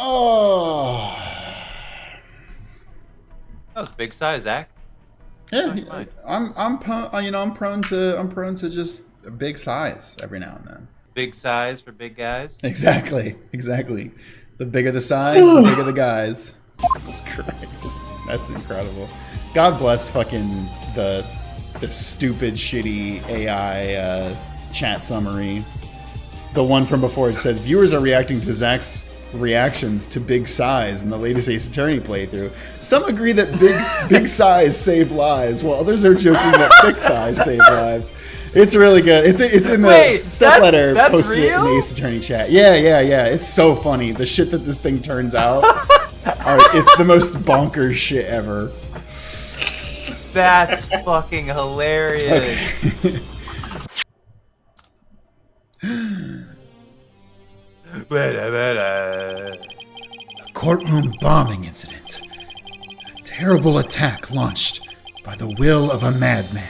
Oh. That was big size, Zach. Yeah, I'm prone to just a big size every now and then. Big size for big guys. Exactly. The bigger the size, the bigger the guys. Jesus Christ, that's incredible. God bless fucking the stupid, shitty AI chat summary. The one from before, it said viewers are reacting to Zach's reactions to big size in the latest Ace Attorney playthrough. Some agree that big size save lives, while others are joking that thick thighs save lives. It's really good. It's in the step letter posted in the Ace Attorney chat. Yeah. It's so funny. The shit that this thing turns out. It's the most bonkers shit ever. That's fucking hilarious. Okay. A courtroom bombing incident. A terrible attack launched by the will of a madman.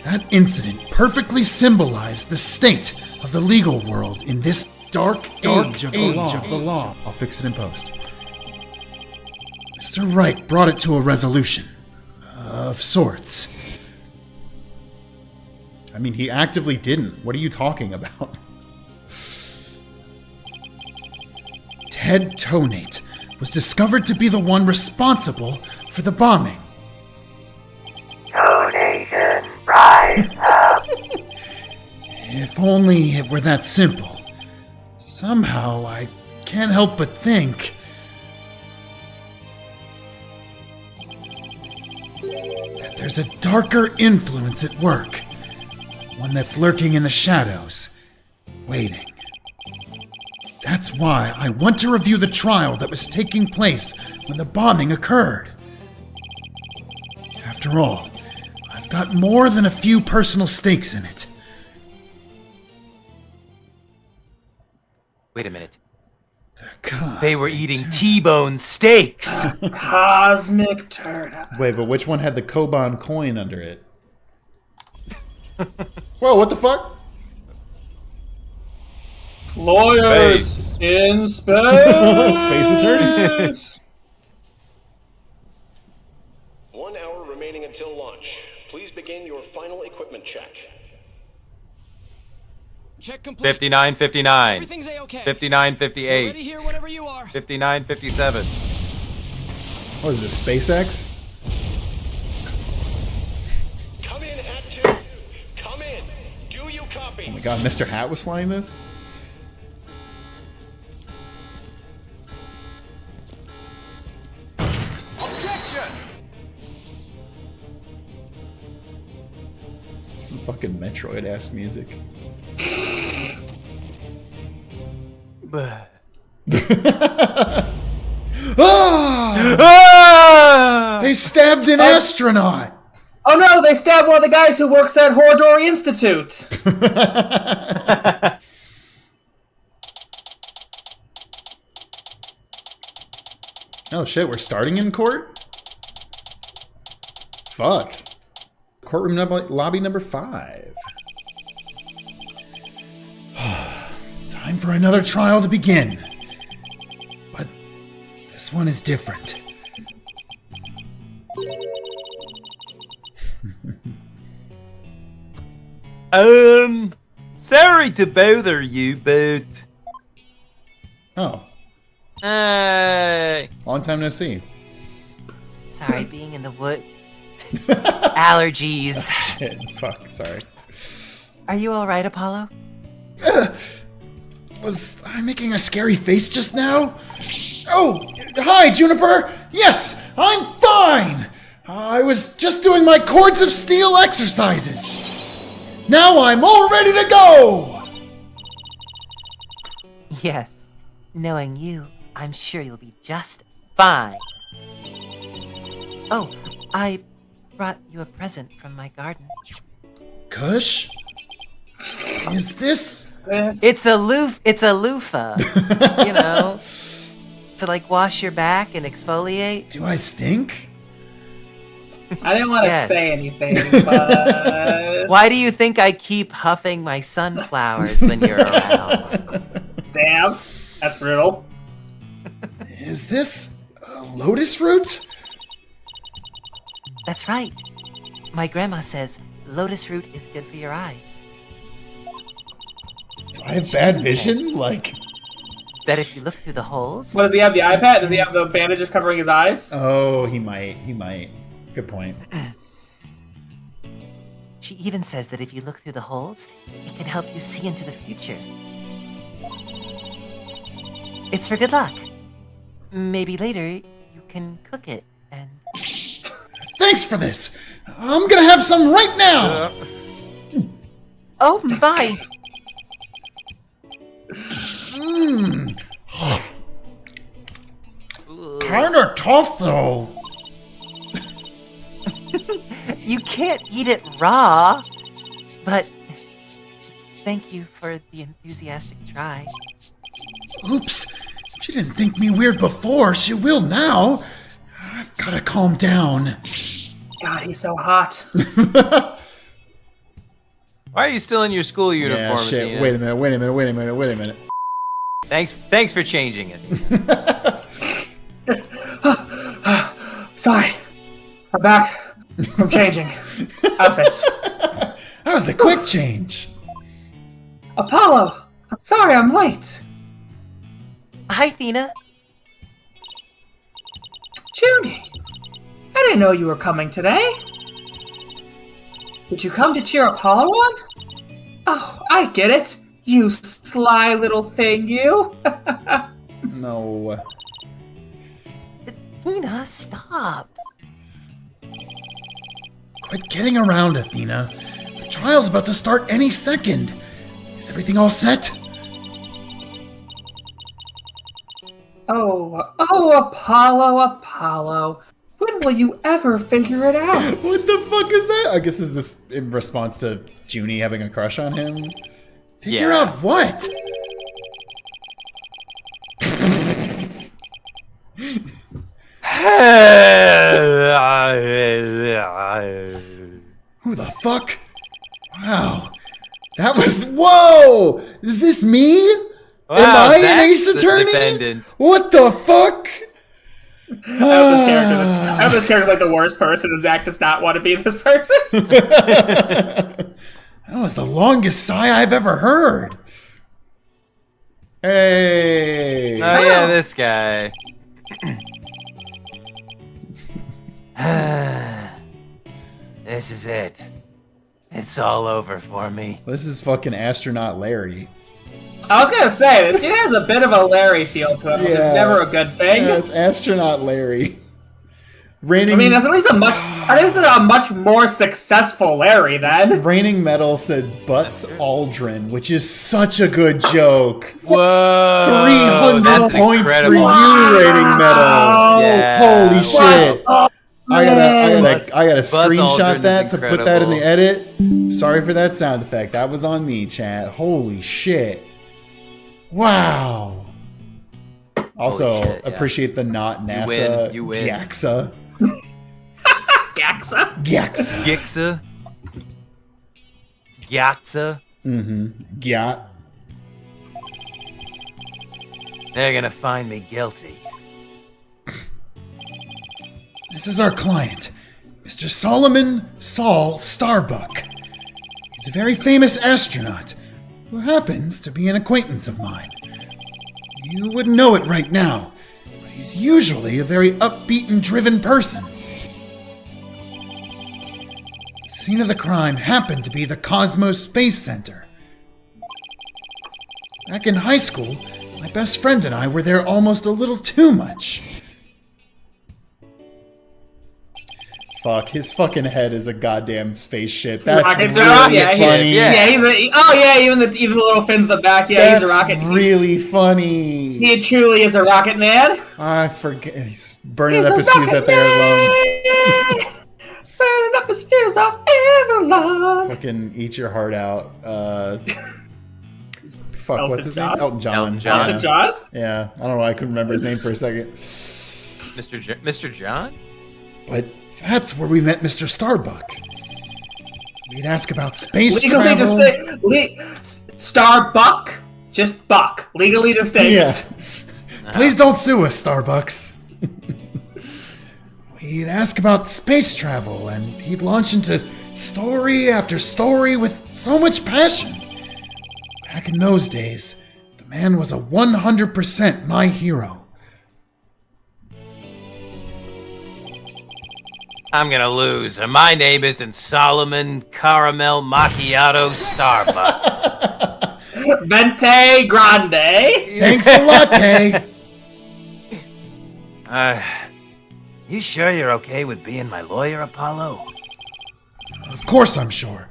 That incident perfectly symbolized the state of the legal world in this dark age of the law. I'll fix it in post. Mr. Wright brought it to a resolution. Of sorts. I mean, he actively didn't. What are you talking about? Ted Tonate was discovered to be the one responsible for the bombing. Donation, rise up. If only it were that simple. Somehow, I can't help but think that there's a darker influence at work. One that's lurking in the shadows, waiting. That's why I want to review the trial that was taking place when the bombing occurred. After all, I've got more than a few personal stakes in it. Wait a minute. The They were eating T-bone steaks. Cosmic Turnabout. Wait, but which one had the Koban coin under it? Whoa, what the fuck? Lawyers in space. Space attorney. 1 hour remaining until launch. Please begin your final equipment check. Check complete. 59:59. Everything's A-okay. 59:58. Ready here whenever you are. 59:57. What is this, SpaceX? Come in at 2. Come in. Do you copy? Oh my god, Mr. Hat was flying this? Objection! Some fucking Metroid-ass music. Ah! They stabbed an astronaut! Oh no, they stabbed one of the guys who works at Horridor Institute. Oh shit, we're starting in court? Fuck. Courtroom lobby number 5. Time for another trial to begin. But this one is different. Sorry to bother you, but Oh, hey. long time no see. Sorry, being in the wood. Allergies. Shit, fuck, sorry. Are you all right, Apollo? Was I making a scary face just now? Oh, hi, Juniper! Yes, I'm fine! I was just doing my cords of steel exercises. Now I'm all ready to go! Yes. Knowing you, I'm sure you'll be just fine. Oh, I brought you a present from my garden. Kush? Is this... It's a loofah. You know, to like wash your back and exfoliate. Do I stink? I didn't want to Yes. say anything, but... Why do you think I keep huffing my sunflowers when you're around? Damn. That's brutal. Is this lotus root? That's right. My grandma says lotus root is good for your eyes. Do I have bad vision? Like, That if you look through the holes, What, does he have the iPad? Does he have the bandages covering his eyes? oh, he might. Good point. she even says that if you look through the holes, it can help you see into the future. It's for good luck. Maybe later you can cook it and... Thanks for this. I'm gonna have some right now. Oh my! Mmm. Kinda tough though. You can't eat it raw, but thank you for the enthusiastic try. Oops. She didn't think me weird before. She will now. I've gotta calm down. God, he's so hot. Why are you still in your school uniform? Yeah, shit. Athena? Wait a minute. Thanks for changing it. Sorry. I'm back. I'm changing outfits. That was a quick change. Apollo! I'm sorry I'm late. Hi, Thena. Junie, I didn't know you were coming today. Did you come to cheer Apollo on? Oh, I get it. You sly little thing, you. No. Thena, stop. Quit kidding around, Athena. The trial's about to start any second. Is everything all set? Oh, Apollo. When will you ever figure it out? What the fuck is that? I guess is this in response to Junie having a crush on him? Figure Yeah. out what? Who the fuck? Wow. That was... Whoa! Is this me? Wow, Am I an Zach's ace the attorney? defendant. What the fuck? I hope this character's like the worst person, and Zach does not want to be this person. That was the longest sigh I've ever heard. Hey. Oh yeah, this guy. This is it. It's all over for me. This is fucking astronaut Larry. I was gonna say, this dude has a bit of a Larry feel to him, which is Yeah. never a good thing. Yeah, it's astronaut Larry. Raining, I mean, that's at least a much more successful Larry then. Raining Metal said Butts Aldrin, which is such a good joke. Whoa! 300 that's points incredible. for you, Raining Metal. Yeah. Holy shit. I gotta Buzz screenshot Aldrin that is to put that in the incredible. edit. Sorry for that sound effect. That was on me, chat. Holy shit. Wow. Also, Holy shit, yeah. appreciate the not NASA. You win. Gaxa. Gaxa? Gaxa. Gixa. Gyatsa. Mm-hmm. Gyat. They're gonna find me guilty. This is our client, Mr. Solomon Saul Starbuck. He's a very famous astronaut who happens to be an acquaintance of mine. You wouldn't know it right now, but he's usually a very upbeat and driven person. The scene of the crime happened to be the Cosmos Space Center. Back in high school, my best friend and I were there almost a little too much. Fuck, his fucking head is a goddamn spaceship. That's Rockets really are up, yeah, funny. yeah. Even the little fins in the back, yeah, That's he's a rocket. really funny. He truly is a rocket man. I forget. He's burning He's up a his fuse at the air alone. Burning up his fuse off Avalon. Fucking eat your heart out. Fuck, Elton what's his John? name? Elton John. Elton John. Yeah. John? Yeah, I don't know why I couldn't remember his name for a second. Mr. John? But that's where we met Mr. Starbuck. We'd ask about space Legally travel. distinct. Starbuck? Just Buck. Legally distinct. Yeah. Please don't sue us, Starbucks. He'd ask about space travel, and he'd launch into story after story with so much passion. Back in those days, the man was a 100% my hero. I'm gonna lose. And my name isn't Solomon Caramel Macchiato Starbuck. Vente Grande. Thanks a latte. You sure you're okay with being my lawyer, Apollo? Of course I'm sure.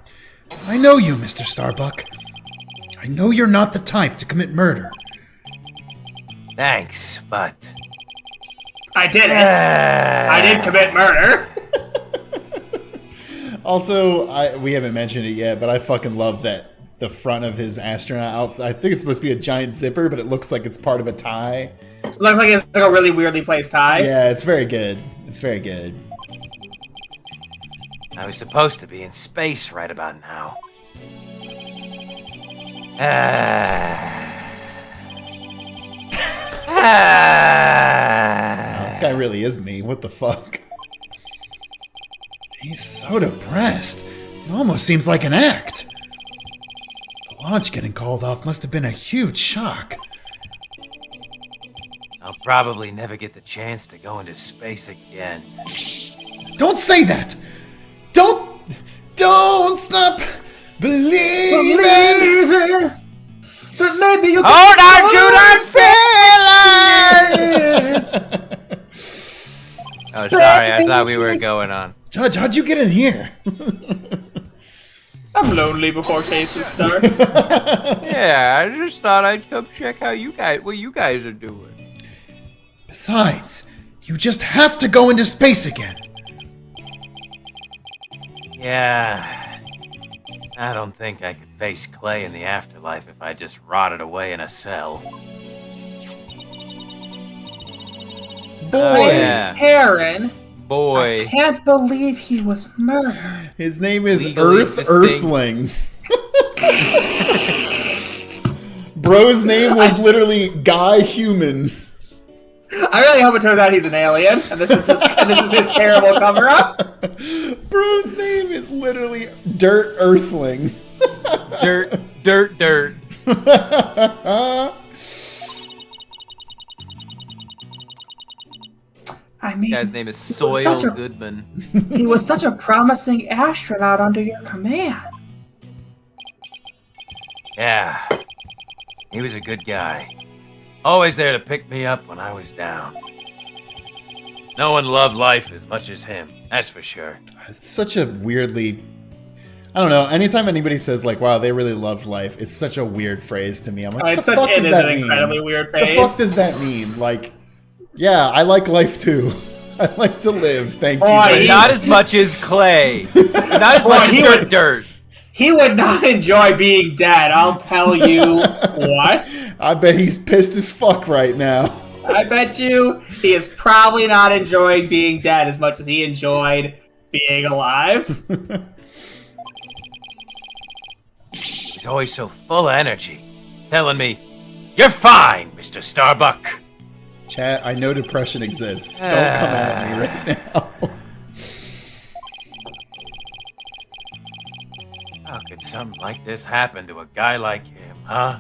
I know you, Mr. Starbuck. I know you're not the type to commit murder. Thanks, but... I did it. I did commit murder. Also, we haven't mentioned it yet, but I fucking love that the front of his astronaut outfit. I think it's supposed to be a giant zipper, but it looks like it's part of a tie. Looks like it's like a really weirdly placed tie. Yeah, it's very good. It's very good. I was supposed to be in space right about now. This guy really is me. What the fuck? He's so depressed. It almost seems like an act. The launch getting called off must have been a huge shock. I'll probably never get the chance to go into space again. Don't say that! Don't stop believing! But maybe you Hold on to those feelings! Oh, sorry, I thought we were going on. Judge, how'd you get in here? I'm lonely before cases starts. Yeah, I just thought I'd come check what you guys are doing. Besides, you just have to go into space again. Yeah, I don't think I could face Clay in the afterlife if I just rotted away in a cell. Boy, yeah. Karen. Boy. I can't believe he was murdered. his name is Legally Earthling. Bro's name was literally Guy Human. I really hope it turns out he's an alien, and this is his terrible cover-up. Bro's name is literally Dirt Earthling. Dirt. I mean, Guy's name is such Soil a- Goodman. he was such a promising astronaut under your command. Yeah, he was a good guy. Always there to pick me up when I was down. No one loved life as much as him, that's for sure. It's such a weirdly... I don't know. Anytime anybody says, like, wow, they really loved life, it's such a weird phrase to me. I'm like, It's what the fuck it does is that an mean? incredibly weird What phrase. the fuck does that mean? Like, yeah, I like life too. I like to live. Thank you. Boy, very But he- not much. as much as Clay. Not as much he as would- Dirt. He would not enjoy being dead, I'll tell you what. I bet he's pissed as fuck right now. I bet you he is probably not enjoying being dead as much as he enjoyed being alive. He's always so full of energy, telling me, "You're fine, Mr. Starbuck." Chat, I know depression exists. Don't come at me right now. How could something like this happen to a guy like him, huh?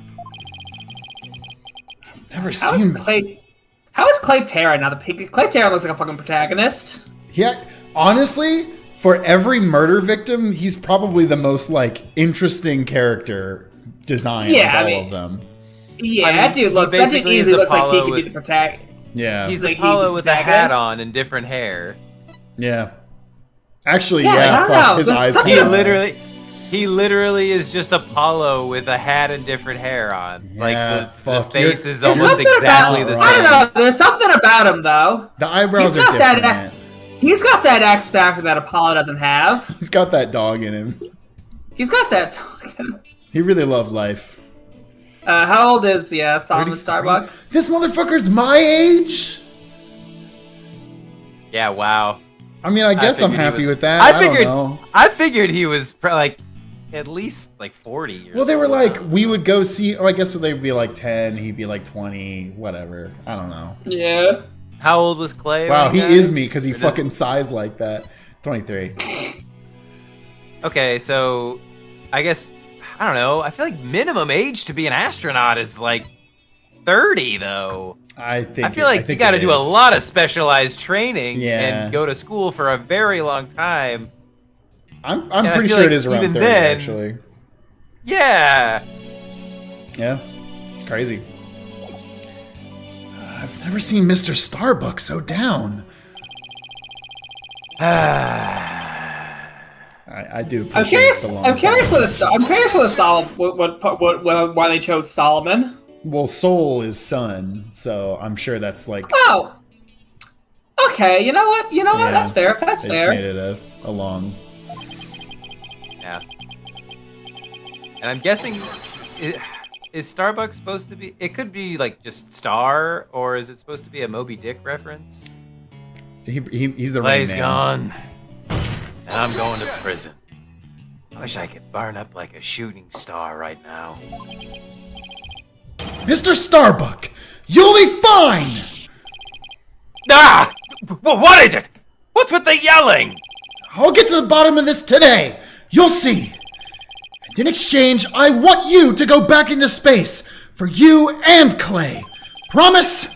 Never How seen is Clay Terra now? Clay Terra looks like a fucking protagonist. Yeah, honestly, for every murder victim, he's probably the most, like, interesting character design Yeah, of I all mean- of them. Yeah, I mean, that dude he looks. That dude basically easily is looks like he Apollo could be with- the protagonist. Yeah. He's like Apollo he's with a hat protagonist. on and different hair. Yeah. Actually, Yeah, I yeah, don't fuck, know. his There's eyes something- kinda- He literally is just Apollo with a hat and different hair on. Yeah, Like the fuck, face you're- is There's almost something exactly about- the I same. don't know. There's something about him though. The eyebrows He's are got that- different. He's got that X factor that Apollo doesn't have. He's got that dog in him. He's got that. Talk. He really loved life. How old is Solomon 33? Starbuck? This motherfucker's my age? Yeah, wow. I mean, I guess I'm figured he happy was- with that. I I figured- don't know. I figured he was like at least like 40 years Well, they were old. like, we would go see. Oh, I guess they'd be like 10. He'd be like 20. Whatever. I don't know. Yeah. How old was Clay? Wow, when he died? is me because he Or does- fucking sighs like that. 23. Okay, so I guess I don't know. I feel like minimum age to be an astronaut is like 30, though. I I feel like you got to do a lot of specialized training Yeah. and go to school for a very long time. I'm And I pretty feel sure like it is around even 30, then- actually. Yeah. Yeah. It's crazy. I've never seen Mr. Starbuck so down. I do appreciate I'm curious. the long I'm curious silence. why they chose Solomon. Well, Soul is son, so I'm sure that's like Oh. Okay. You know what? Yeah. That's fair. That's they just fair. made it a long. Yeah. And I'm guessing, is Starbuck supposed to be? It could be like just Star, or is it supposed to be a Moby Dick reference? He's the Clay's Rain Man. gone, and I'm going to prison. I wish I could burn up like a shooting star right now. Mr. Starbuck, you'll be fine. Ah! What is it? What's with the yelling? I'll get to the bottom of this today. You'll see. And in exchange, I want you to go back into space for you and Clay. Promise?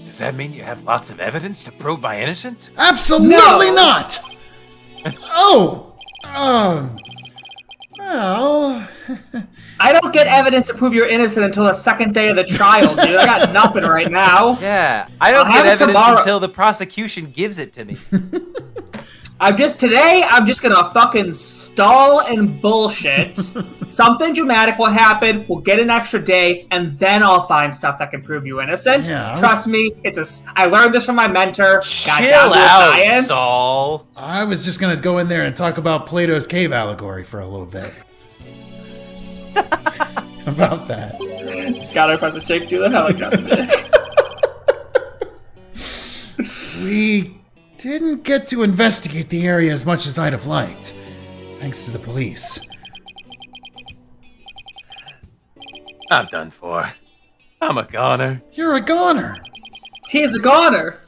Does that mean you have lots of evidence to prove my innocence? Absolutely No. not. Oh, well. I don't get evidence to prove you're innocent until the second day of the trial, dude. I got nothing right now. Yeah, I don't I'll get have it evidence tomorrow. until the prosecution gives it to me. I'm just gonna fucking stall and bullshit. Something dramatic will happen. We'll get an extra day, and then I'll find stuff that can prove you innocent. Yeah, I was- Trust me, I learned this from my mentor. Got Chill down to out, science. Saul. I was just going to go in there and talk about Plato's cave allegory for a little bit. About that. Gotta request a chick do the helicopter. We didn't get to investigate the area as much as I'd have liked, thanks to the police. I'm done for. I'm a goner. You're a goner. He's a goner.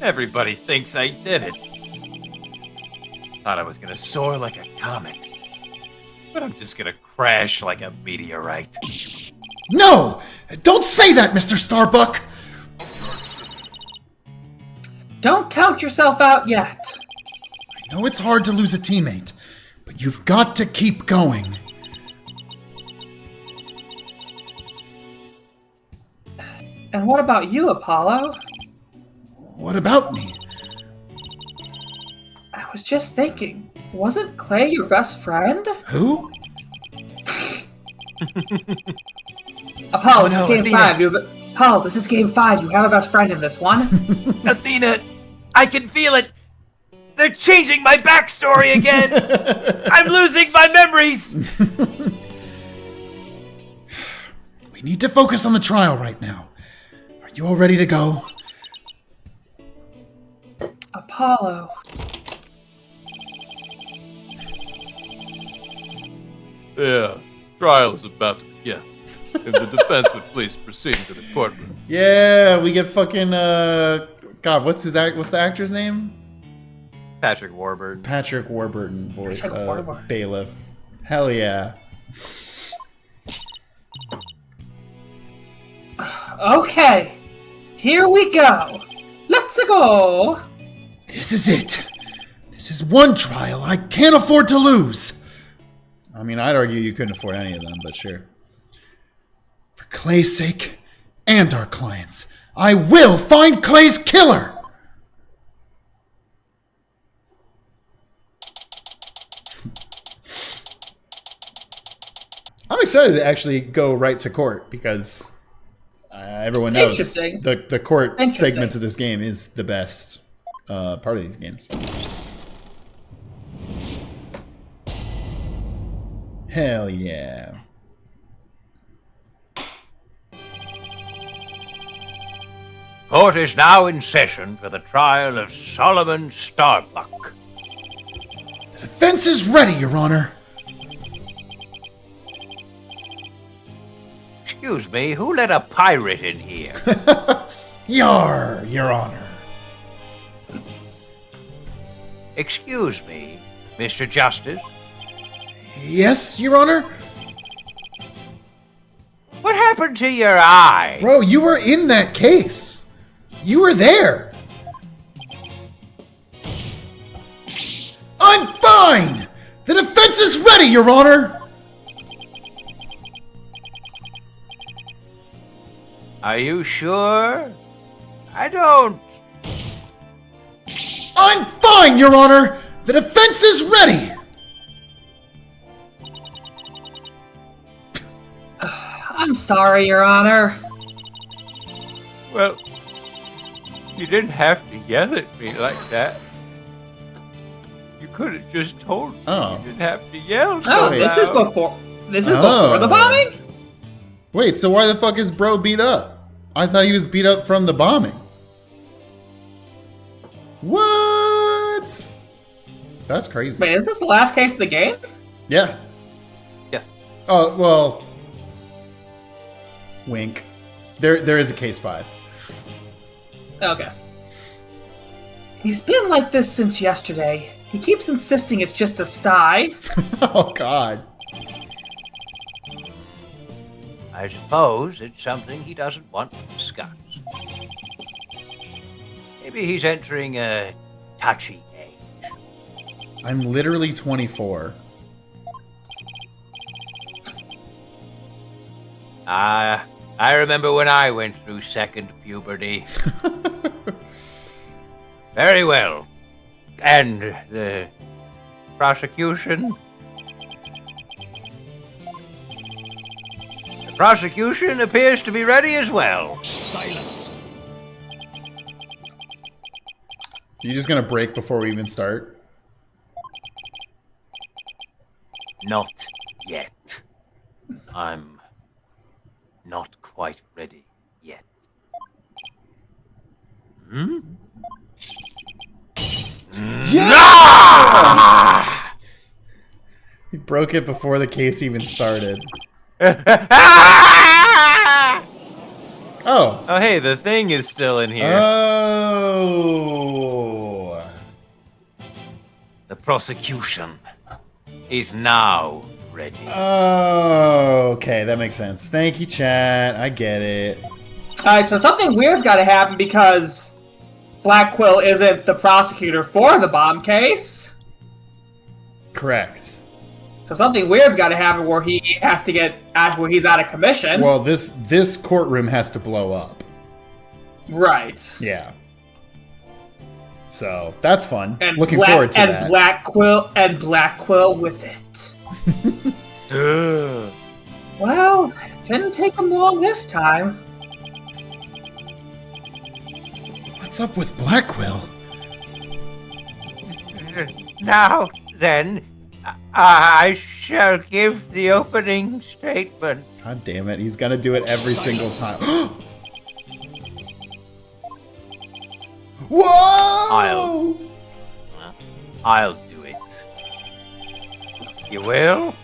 Everybody thinks I did it. Thought I was gonna soar like a comet. But I'm just gonna crash like a meteorite. No! Don't say that, Mr. Starbuck! Don't count yourself out yet. I know it's hard to lose a teammate, but you've got to keep going. And what about you, Apollo? What about me? I was just thinking, wasn't Clay your best friend? Who? Apollo, Oh, this no, is game Athena. 5. Apollo, this is game 5. You have a best friend in this one. Athena, I can feel it. They're changing my backstory again. I'm losing my memories. We need to focus on the trial right now. Are you all ready to go? Apollo. Yeah, trial is about to begin. And the defense would please proceed to the courtroom. Yeah, we get fucking God, what's the actor's name? Patrick Warburton. Patrick Warburton voice Patrick Warburton. bailiff. Hell yeah. Okay. Here we go. Let's go. This is it. This is one trial I can't afford to lose. I mean, I'd argue you couldn't afford any of them, but sure. For Clay's sake and our clients, I will find Clay's killer. I'm excited to actually go right to court because everyone It's knows interesting. the court Interesting. segments of this game is the best part of these games. Hell yeah. Court is now in session for the trial of Solomon Starbuck. Defense is ready, Your Honor. Excuse me, who let a pirate in here? Yar, Your Honor. Excuse me, Mr. Justice? Yes, Your Honor? What happened to your eye? Bro, you were in that case. You were there. I'm fine! The defense is ready, Your Honor! Are you sure? I don't... I'm fine, Your Honor! The defense is ready! I'm sorry, Your Honor. Well, you didn't have to yell at me like that. You could have just told me. Oh. You didn't have to yell so Oh, this is loud. before. This is before the bombing. Wait, so why the fuck is bro beat up? I thought he was beat up from the bombing. What? That's crazy. Wait, is this the last case of the game? Yeah. Yes. Oh, well. Wink. There is a case 5. Okay. He's been like this since yesterday. He keeps insisting it's just a sty. Oh, God. I suppose it's something he doesn't want to discuss. Maybe he's entering a touchy age. I'm literally 24. I remember when I went through second puberty. Very well. And the prosecution? The prosecution appears to be ready as well. Silence. You just gonna break before we even start? Not yet. I'm not quite ready yet. Hmm? Yeah! He broke it before the case even started. Oh. Oh, hey, the thing is still in here. Oh. The prosecution is now ready. Oh, okay, that makes sense. Thank you, chat. I get it. Alright, so something weird's gotta happen because Black Quill isn't the prosecutor for the bomb case. Correct. So something weird's gotta happen where he has to get out where he's out of commission. Well, this courtroom has to blow up. Right. Yeah. So that's fun. And Looking forward to that. Black Quill with it. Well, it didn't take him long this time. What's up with Black Quill? Now then, I shall give the opening statement. God damn it, he's gonna do it every single time. Whoa! I'll do it. You will?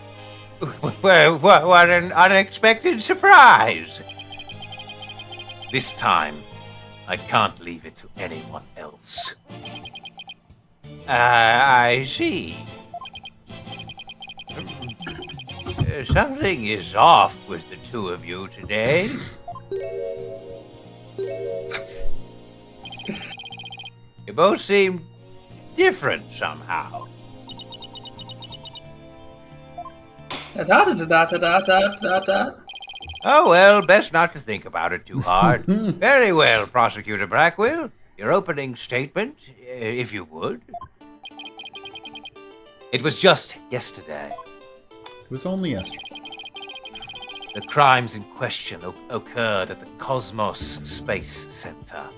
Well, what an unexpected surprise. This time, I can't leave it to anyone else. I see. Something is off with the two of you today. You both seem different somehow. Oh, well, best not to think about it too hard. Very well, Prosecutor Blackwell. Your opening statement, if you would. It was just yesterday. It was only yesterday. The crimes in question occurred at the Cosmos Space Center.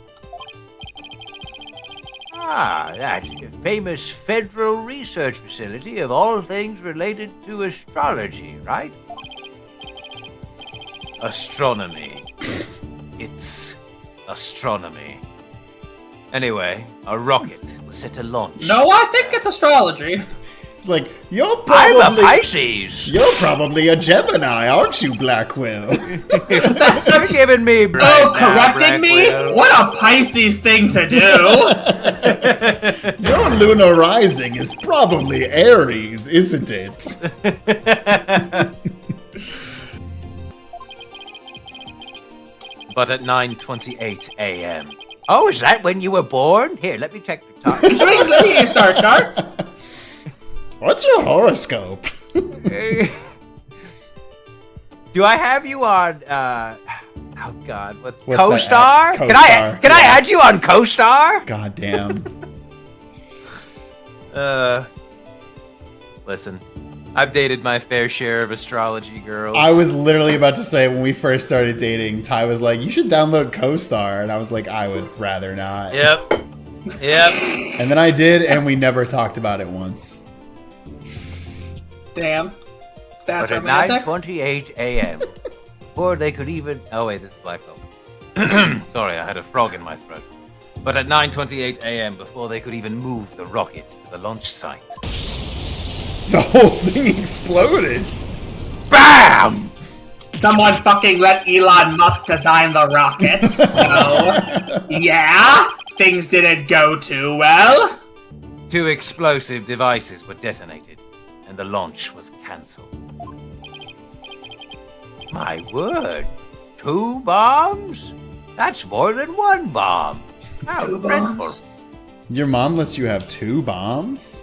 Ah, that famous federal research facility of all things related to astrology, right? Astronomy. It's astronomy. Anyway, a rocket was set to launch. No, I think it's astrology. It's like, you're I'm a probably Pisces. a Gemini, aren't you, Blackwell? That's You're such. giving me. Oh, correcting me? What a Pisces thing to do. Your lunar rising is probably Aries, isn't it? But at 9:28 a.m. Oh, is that when you were born? Here, let me check the time. Let me get your star chart. What's your horoscope? Do I have you on? Oh God, what? What's Co-star? that? Can I Co-star, yeah. add you on Co-star? God damn. Listen, I've dated my fair share of astrology girls. I was literally about to say, when we first started dating, Ty was like, you should download CoStar. And I was like, I would rather not. Yep. And then I did, and we never talked about it once. Damn. That's But at romantic. 9:28 a.m. Before they could even... Oh wait, this is Black Belt. Sorry, I had a frog in my throat. But at 9:28 a.m., before they could even move the rocket to the launch site, The whole thing exploded. BAM! Someone fucking let Elon Musk design the rocket. So, yeah, things didn't go too well. 2 explosive devices were detonated, and the launch was cancelled. My word. 2 bombs? That's more than 1 bomb. How 2 dreadful. bombs? Your mom lets you have 2 bombs?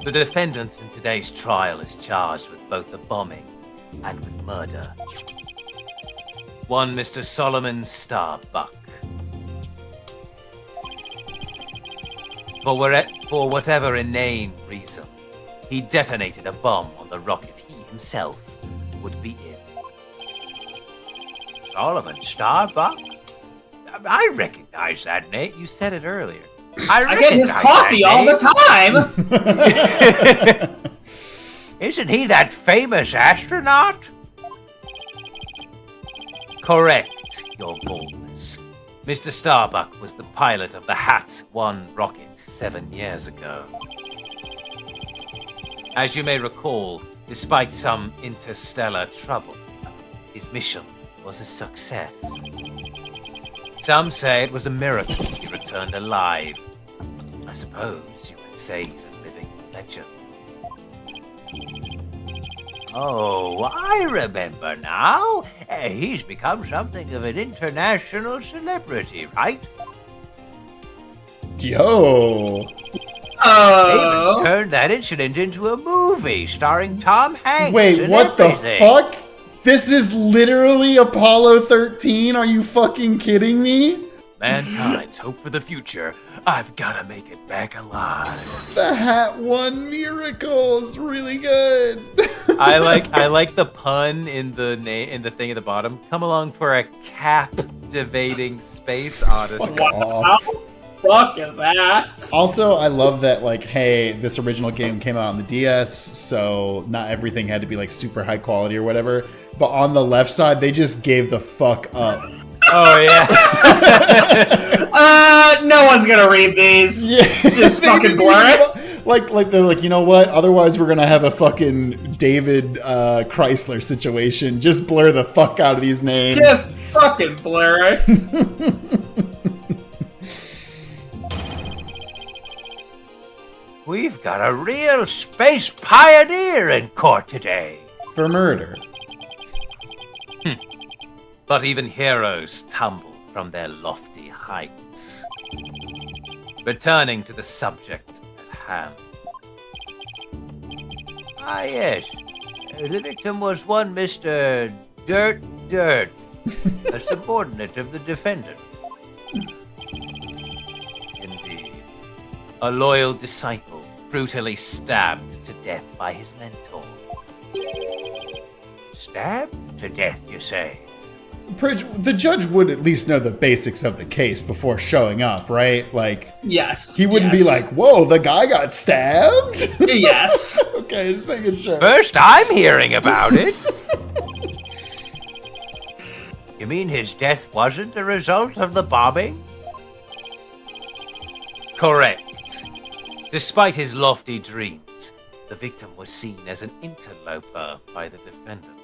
The defendant in today's trial is charged with both the bombing and with murder. One Mr. Solomon Starbuck. For whatever inane reason, he detonated a bomb on the rocket he himself would be in. Solomon Starbuck? I recognize that name. You said it earlier. I get his coffee all the time. Isn't he that famous astronaut? Correct, Your Boldness. Mr. Starbuck was the pilot of the Hat-1 rocket 7 years ago. As you may recall, despite some interstellar trouble, his mission was a success. Some say it was a miracle he returned alive. I suppose you could say he's a living legend. Oh, I remember now. He's become something of an international celebrity, right? Yo. They even Oh. turned that incident into a movie starring Tom Hanks. Wait, and what the everything. fuck? This is literally Apollo 13? Are you fucking kidding me? Mankind's hope for the future. I've gotta make it back alive. The Hat-1 miracle is really good. I like the pun in the thing at the bottom. Come along for a captivating space odyssey. Fuck off. Fuck is that? Also, I love that, like, hey, this original game came out on the DS, so not everything had to be, like, super high quality or whatever. But on the left side, they just gave the fuck up. Oh yeah. No one's gonna read these. Just They fucking didn't blur even- it. Like they're like, you know what? Otherwise, we're gonna have a fucking David Chrysler situation. Just blur the fuck out of these names. Just fucking blur it. We've got a real space pioneer in court today. For murder. But even heroes tumble from their lofty heights. Returning to the subject at hand. Ah, yes. The victim was one Mr. Dirt, a subordinate of the defendant. Indeed. A loyal disciple brutally stabbed to death by his mentor. Stabbed to death, you say? Pridge, the judge would at least know the basics of the case before showing up, right? Like, Yes. he wouldn't be yes. like, whoa, the guy got stabbed? Yes. Okay, just making sure. First I'm hearing about it. You mean his death wasn't a result of the bombing? Correct. Despite his lofty dreams, the victim was seen as an interloper by the defendant.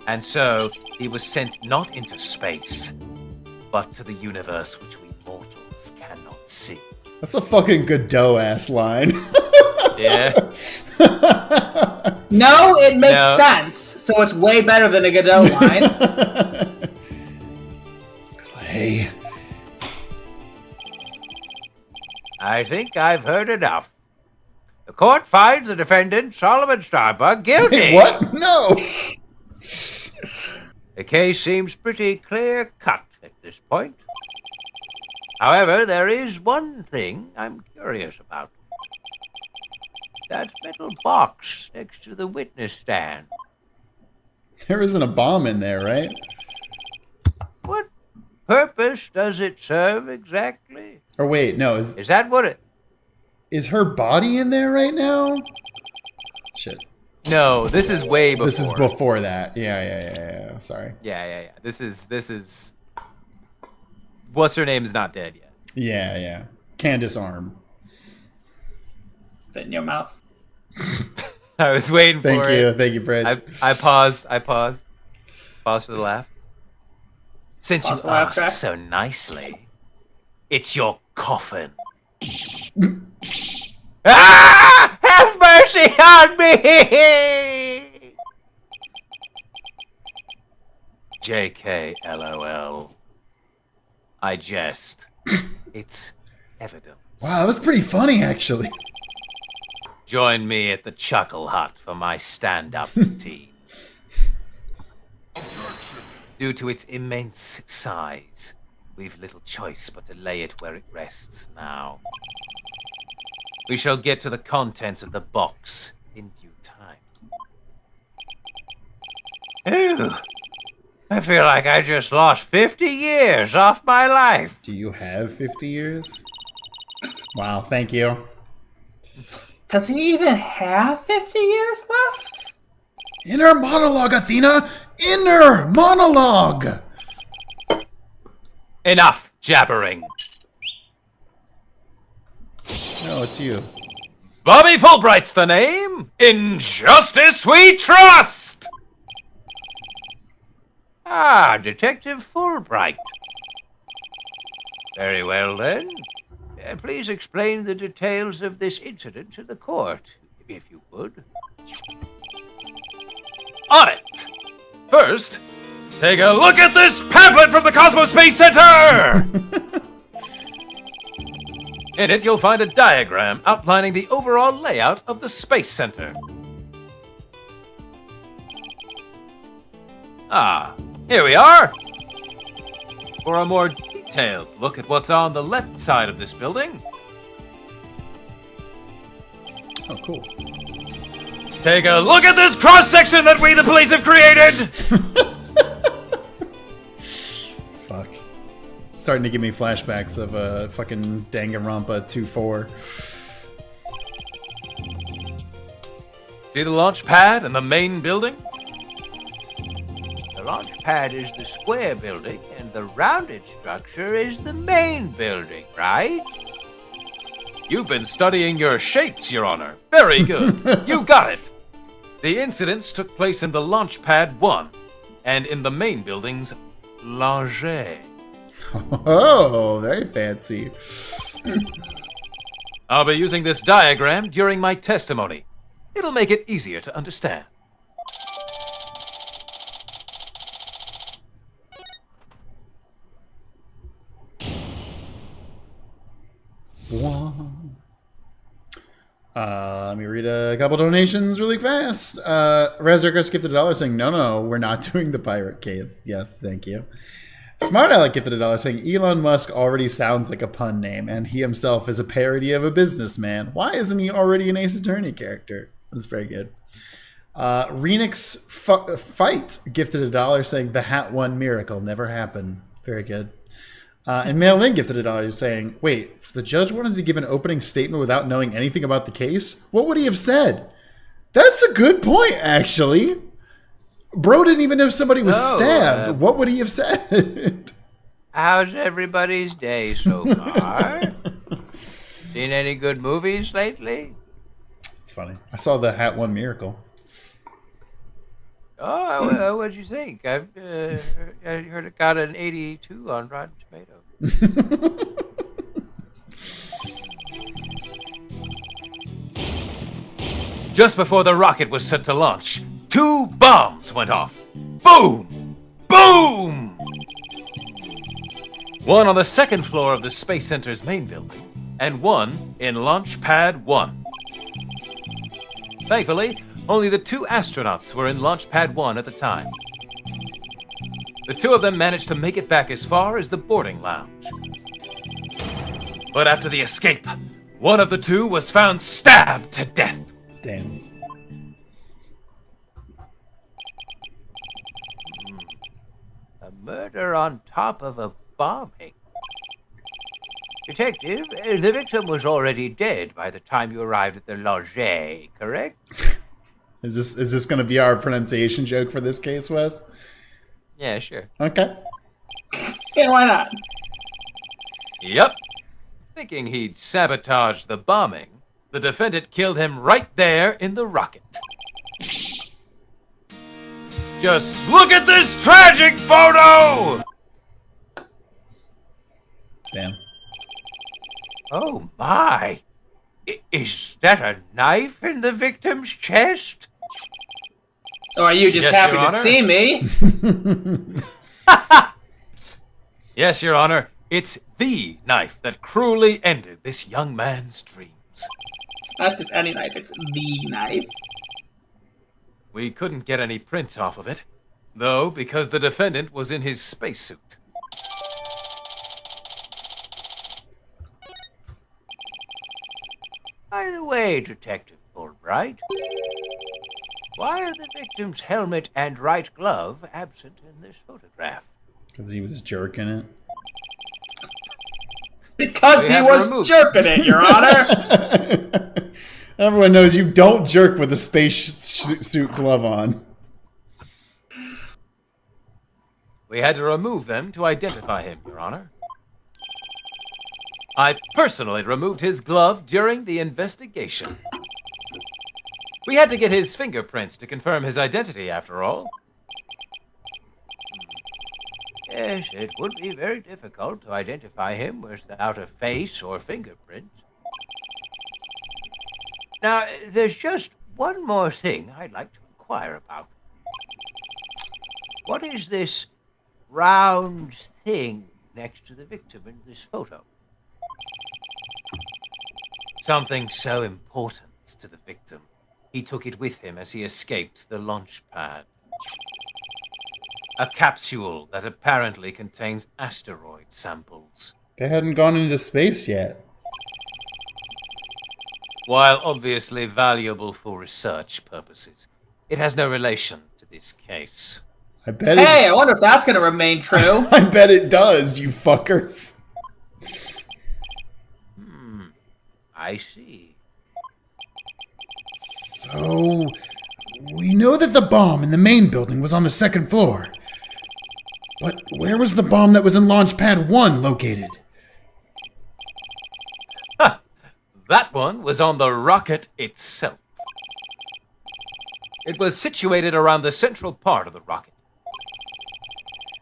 And so, he was sent not into space, but to the universe which we mortals cannot see. That's a fucking Godot-ass line. Yeah. No, it makes sense, so it's way better than a Godot line. Clay. I think I've heard enough. The court finds the defendant, Solomon Starbuck, guilty. Wait, what? No. The case seems pretty clear-cut at this point. However, there is one thing I'm curious about. That metal box next to the witness stand. There isn't a bomb in there, right? What purpose does it serve exactly? Or wait, no. Is that what it... Is her body in there right now? Shit. No, this is way before. This is before that. Yeah. Sorry. Yeah. This is. What's her name is not dead yet. Yeah. Candace Arm. Fit in your mouth. I was waiting for it. Thank you, Bridge. I paused. Paused for the laugh. Since Pause you for laugh asked track. so nicely, it's your coffin. Ah! Have mercy on me! JK LOL. I jest. It's evidence. Wow, that was pretty funny, actually. Join me at the Chuckle Hut for my stand-up routine. Due to its immense size, we've little choice but to lay it where it rests now. We shall get to the contents of the box in due time. Ew. I feel like I just lost 50 years off my life. Do you have 50 years? Wow, thank you. Does he even have 50 years left? Inner monologue, Athena! Inner monologue! Enough jabbering. No, it's you. Bobby Fulbright's the name. In justice we trust. Ah, Detective Fulbright. Very well, then. Please explain the details of this incident to the court, if you would. On it. First, take a look at this pamphlet from the Cosmos Space Center. In it, you'll find a diagram outlining the overall layout of the Space Center. Ah, here we are. For a more detailed look at what's on the left side of this building, Oh, cool. take a look at this cross-section that we, the police, have created. Fuck. Starting to give me flashbacks of fucking Danganronpa 2-4. See the launch pad and the main building? The launch pad is the square building, and the rounded structure is the main building, right? You've been studying your shapes, Your Honor. Very good. You got it. The incidents took place in the launch pad 1 and in the main building's Langer. Oh, very fancy. I'll be using this diagram during my testimony. It'll make it easier to understand. Let me read a couple donations really fast. Razorcrest gifted $1 saying, no, we're not doing the pirate case. Yes, thank you. Smart Alec gifted $1 saying, Elon Musk already sounds like a pun name, and he himself is a parody of a businessman. Why isn't he already an Ace Attorney character? That's very good. Renix Fight gifted $1 saying, the hat one miracle never happened. Very good. And Mail-In gifted $1 saying, wait, so the judge wanted to give an opening statement without knowing anything about the case? What would he have said? That's a good point, actually. Bro didn't even know if somebody was stabbed. What would he have said? How's everybody's day so far? Seen any good movies lately? It's funny. I saw the Hat One Miracle. Oh, what'd you think? I heard it got an 82 on Rotten Tomatoes. Just before the rocket was set to launch, 2 bombs went off. Boom! Boom! One on the second floor of the Space Center's main building, and one in Launch Pad 1. Thankfully, only the 2 astronauts were in Launch Pad 1 at the time. The 2 of them managed to make it back as far as the boarding lounge. But after the escape, one of the 2 was found stabbed to death. Damn. A murder on top of a bombing. Detective, the victim was already dead by the time you arrived at the lodge, correct? Is this going to be our pronunciation joke for this case, Wes? Yeah, sure. Okay. Yeah, why not? Yep. Thinking he'd sabotaged the bombing, the defendant killed him right there in the rocket. Just look at this tragic photo! Damn. Oh my! Is that a knife in the victim's chest? Or are you just Yes, happy Your to Honor. see me? Yes, Your Honor, it's the knife that cruelly ended this young man's dreams. It's not just any knife, it's the knife. We couldn't get any prints off of it, though, because the defendant was in his spacesuit. By the way, Detective Fulbright, why are the victim's helmet and right glove absent in this photograph? Because he was jerking it. Because We he have to was remove- jerking it, Your Honor. Everyone knows you don't jerk with a spacesuit glove on. We had to remove them to identify him, Your Honor. I personally removed his glove during the investigation. We had to get his fingerprints to confirm his identity, after all. Yes, it would be very difficult to identify him without a face or fingerprints. Now, there's just one more thing I'd like to inquire about. What is this round thing next to the victim in this photo? Something so important to the victim. He took it with him as he escaped the launch pad. A capsule that apparently contains asteroid samples. They hadn't gone into space yet. While obviously valuable for research purposes, it has no relation to this case. I bet Hey, I wonder if that's going to remain true. I bet it does, you fuckers. I see. So, we know that the bomb in the main building was on the second floor. But where was the bomb that was in Launch Pad 1 located? That one was on the rocket itself. It was situated around the central part of the rocket.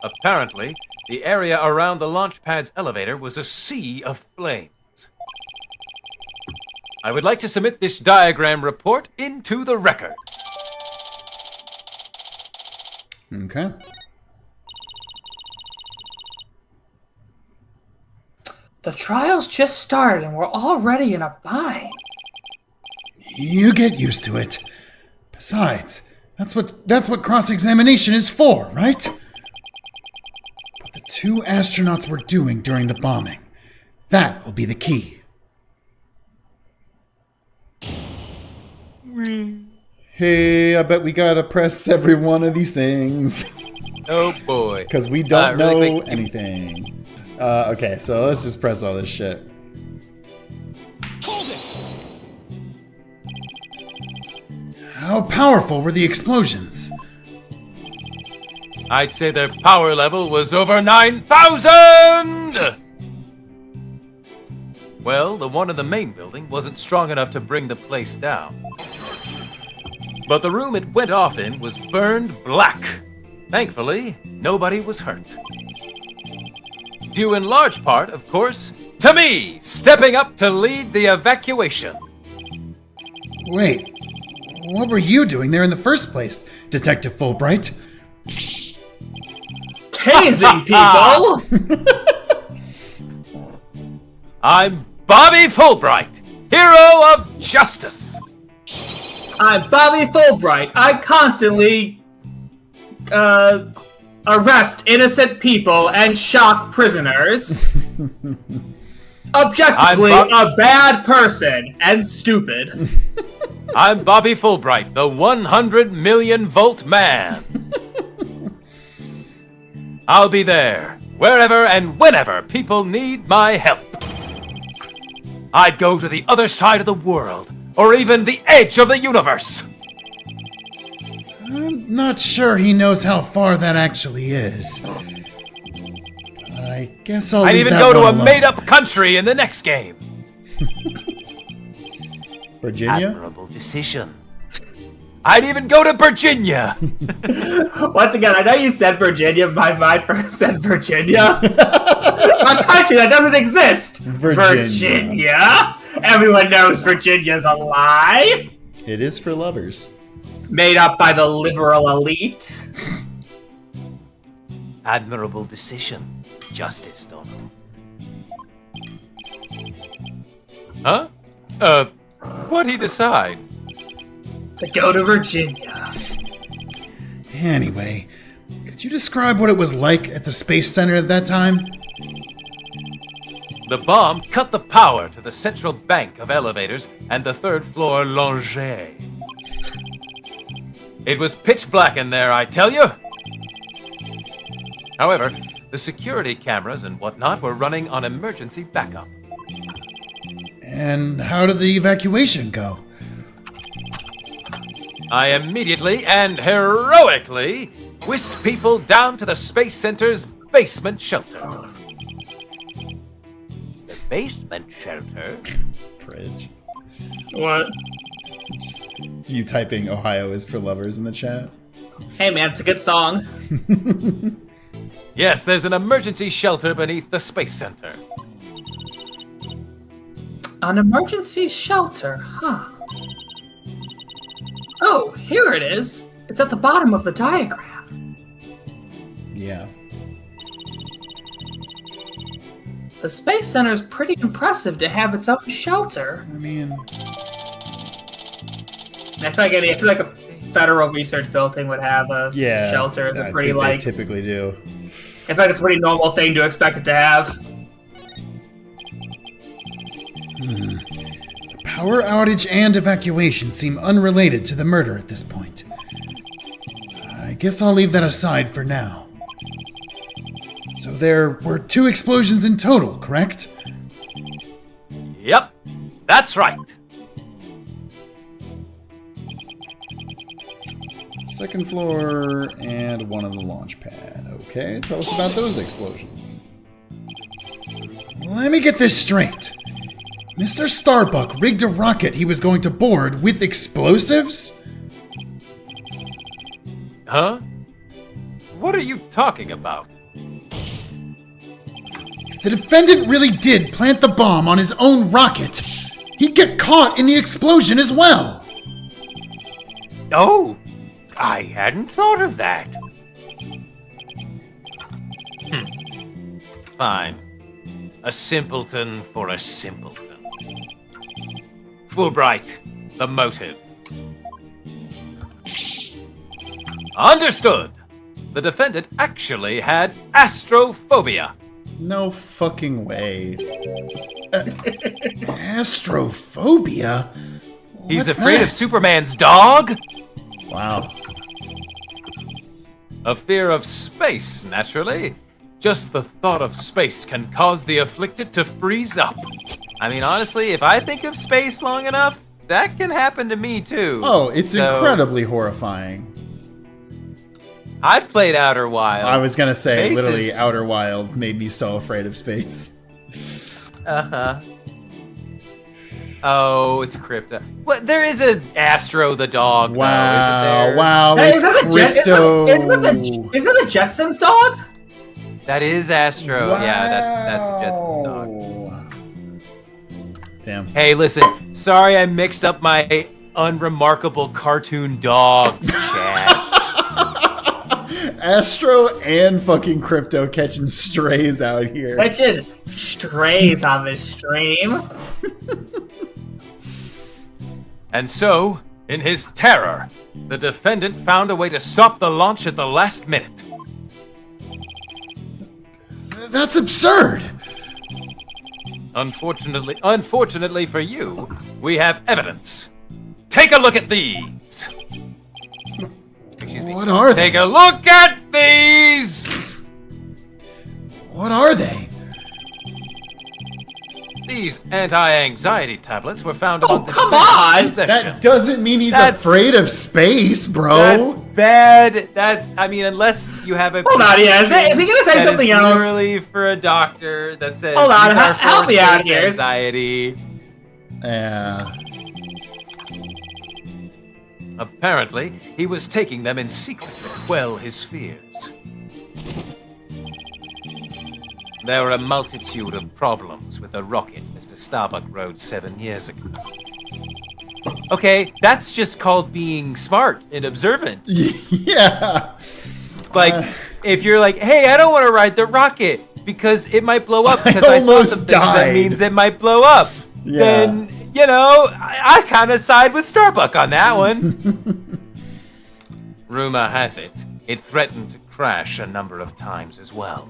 Apparently, the area around the launch pad's elevator was a sea of flames. I would like to submit this diagram report into the record. Okay. The trial's just started and we're already in a bind. You get used to it. Besides, that's what cross-examination is for, right? What the 2 astronauts were doing during the bombing. That will be the key. Hey, I bet we gotta press every one of these things. Oh boy. Because we don't Really know quick. anything. Okay, so let's just press all this shit. Hold it! How powerful were the explosions? I'd say their power level was over 9,000! Well, the one in the main building wasn't strong enough to bring the place down. But the room it went off in was burned black. Thankfully, nobody was hurt. Due in large part, of course, to me, stepping up to lead the evacuation. Wait, what were you doing there in the first place, Detective Fulbright? Tasing people! I'm Bobby Fulbright, hero of justice. I'm Bobby Fulbright. I constantly arrest innocent people and shock prisoners. Objectively, a bad person and stupid. I'm Bobby Fulbright, the 100 million volt man. I'll be there, wherever and whenever people need my help. I'd go to the other side of the world, or even the edge of the universe. I'm not sure he knows how far that actually is. I guess I'll I'd leave even that go to one a alone. made-up country in the next game. Virginia? Admirable decision. I'd even go to Virginia. Once again, I know you said Virginia, my mind first said Virginia. A country that doesn't exist. Virginia. Everyone knows Virginia's a lie. It is for lovers. Made up by the liberal elite. Admirable decision. Justice, Donald. Huh? What'd he decide? To go to Virginia. Anyway, could you describe what it was like at the Space Center at that time? The bomb cut the power to the central bank of elevators and the third floor lounge. It was pitch black in there, I tell you. However, the security cameras and whatnot were running on emergency backup. And how did the evacuation go? I immediately and heroically whisked people down to the Space Center's basement shelter. The basement shelter? Fridge. What? Just you typing Ohio is for lovers in the chat. Hey man, it's a good song. Yes, there's an emergency shelter beneath the Space Center. An emergency shelter, huh? Oh, here it is. It's at the bottom of the diagram. Yeah. The Space Center is pretty impressive to have its own shelter. I mean, I feel like a federal research building would have a yeah. shelter. It's a I pretty think like. they typically do. I feel like it's a pretty normal thing to expect it to have. The power outage and evacuation seem unrelated to the murder at this point. I guess I'll leave that aside for now. So there were 2 explosions in total, correct? Yep, that's right. Second floor and one on the launch pad. Okay, tell us about those explosions. Let me get this straight. Mr. Starbuck rigged a rocket he was going to board with explosives? Huh? What are you talking about? If the defendant really did plant the bomb on his own rocket, he'd get caught in the explosion as well. Oh, I hadn't thought of that. Fine. A simpleton for a simpleton. Fulbright, the motive. Understood. The defendant actually had astrophobia. No fucking way. Astrophobia? He's What's afraid that? of Superman's dog? Wow. A fear of space, naturally. Just the thought of space can cause the afflicted to freeze up. I mean, honestly, if I think of space long enough, that can happen to me too. Oh, it's So, incredibly horrifying. I've played Outer Wilds. I was gonna say, Space literally, is- Outer Wilds made me so afraid of space. Uh-huh. Oh, it's Crypto. What? There is a Astro the dog, though, Wow, isn't there? wow, Hey, it's Crypto. Isn't that the Jetsons dog? That is Astro. Wow. Yeah, that's the Jetsons dog. Damn. Hey, listen. Sorry I mixed up my unremarkable cartoon dogs, chat. Astro and fucking Crypto catching strays out here. Catching strays on this stream. And so, in his terror, the defendant found a way to stop the launch at the last minute. That's absurd. Unfortunately for you, we have evidence. Take a look at these. Excuse me. What are they? Take a look at these. What are they? These anti-anxiety tablets were found among the come defendant's on! possessions. That doesn't mean he's That's- afraid of space, bro. That's bad. I mean, unless you have a. Hold on, yeah. Is he gonna say that something is else? literally for a doctor that says. Hold on, these are help for me out space here. Anxiety. Yeah. Apparently, he was taking them in secret to quell his fears. There were a multitude of problems with the rocket Mr. Starbuck rode 7 years ago. Okay, that's just called being smart and observant. Yeah. Like, if you're like, hey, I don't want to ride the rocket because it might blow up because I saw almost some things that died. means it might blow up. Yeah. Then, you know, I kind of side with Starbuck on that one. Rumor has it, it threatened to crash a number of times as well.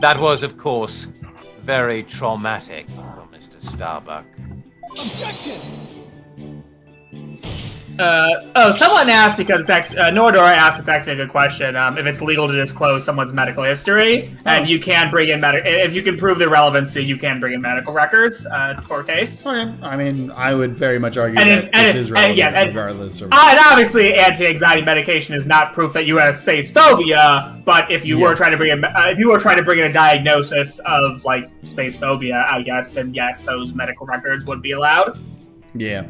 That was, of course, very traumatic for Mr. Starbuck. Objection! Someone asked because Nordora asked, it's actually a good question, if it's legal to disclose someone's medical history, and you can bring in if you can prove their relevancy, you can bring in medical records for a case. Okay. I mean, I would very much argue And that if- this and- is and- relevant yeah, and- regardless. Of... And obviously, anti-anxiety medication is not proof that you have space phobia. But if you were Yes. trying to bring in a diagnosis of like space phobia, I guess then yes, those medical records would be allowed. Yeah.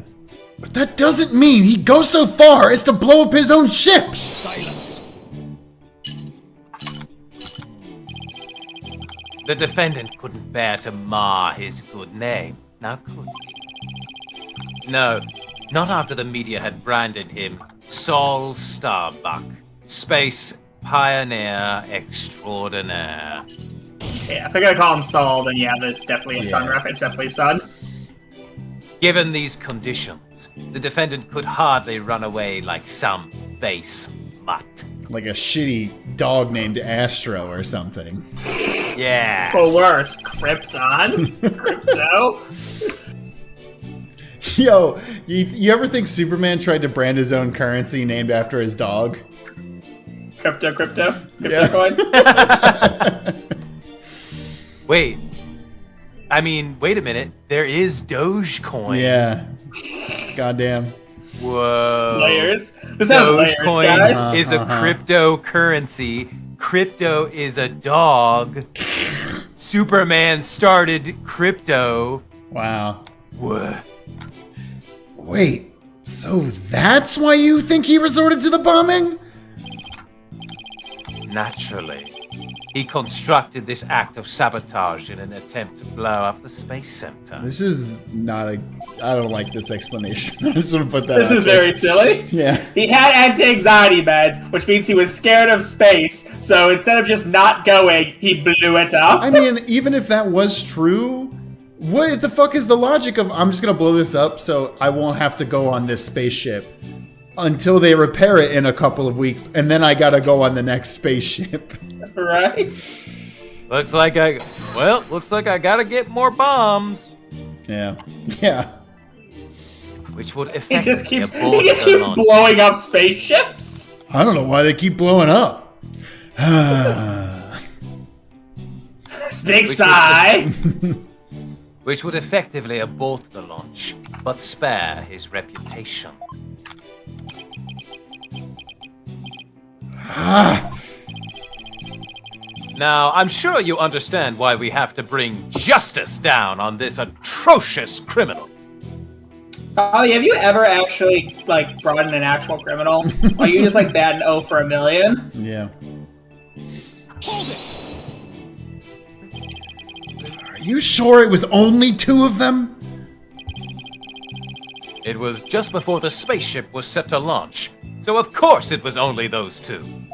But that doesn't mean he'd go so far as to blow up his own ship. Silence. The defendant couldn't bear to mar his good name, now could he? No, not after the media had branded him Saul Starbuck, space pioneer extraordinaire. Yeah, if they're gonna call him Saul, then yeah, that's definitely a son Yeah. reference. Definitely a son. Given these conditions, the defendant could hardly run away like some base mutt. Like a shitty dog named Astro or something. Yeah. Or worse, Krypton. Crypto. Yo, you ever think Superman tried to brand his own currency named after his dog? Crypto Yeah. coin. Wait. I mean, wait a minute. There is Dogecoin. Yeah. Goddamn. Whoa. Layers. This has layers, Dogecoin guys. is a cryptocurrency. Crypto is a dog. Superman started crypto. Wow. What? Wait, so that's why you think he resorted to the bombing? Naturally. He constructed this act of sabotage in an attempt to blow up the space center. This is not a... I don't like this explanation. I just want to put that This out is there. very silly. Yeah. He had anti-anxiety meds, which means he was scared of space, so instead of just not going, he blew it up. I mean, even if that was true, what the fuck is the logic of I'm just gonna blow this up so I won't have to go on this spaceship until they repair it in a couple of weeks, and then I gotta go on the next spaceship. Right? Looks like I gotta get more bombs. Yeah. Yeah. Which would He effectively just keeps abort the launch. blowing up spaceships. I don't know why they keep blowing up. Big sigh. Which would effectively abort the launch, but spare his reputation. Now, I'm sure you understand why we have to bring justice down on this atrocious criminal. Bobby, have you ever actually like brought in an actual criminal? Are you just like batting 0 for a million? Yeah. Hold it! Are you sure it was only 2 of them? It was just before the spaceship was set to launch, so of course it was only those 2.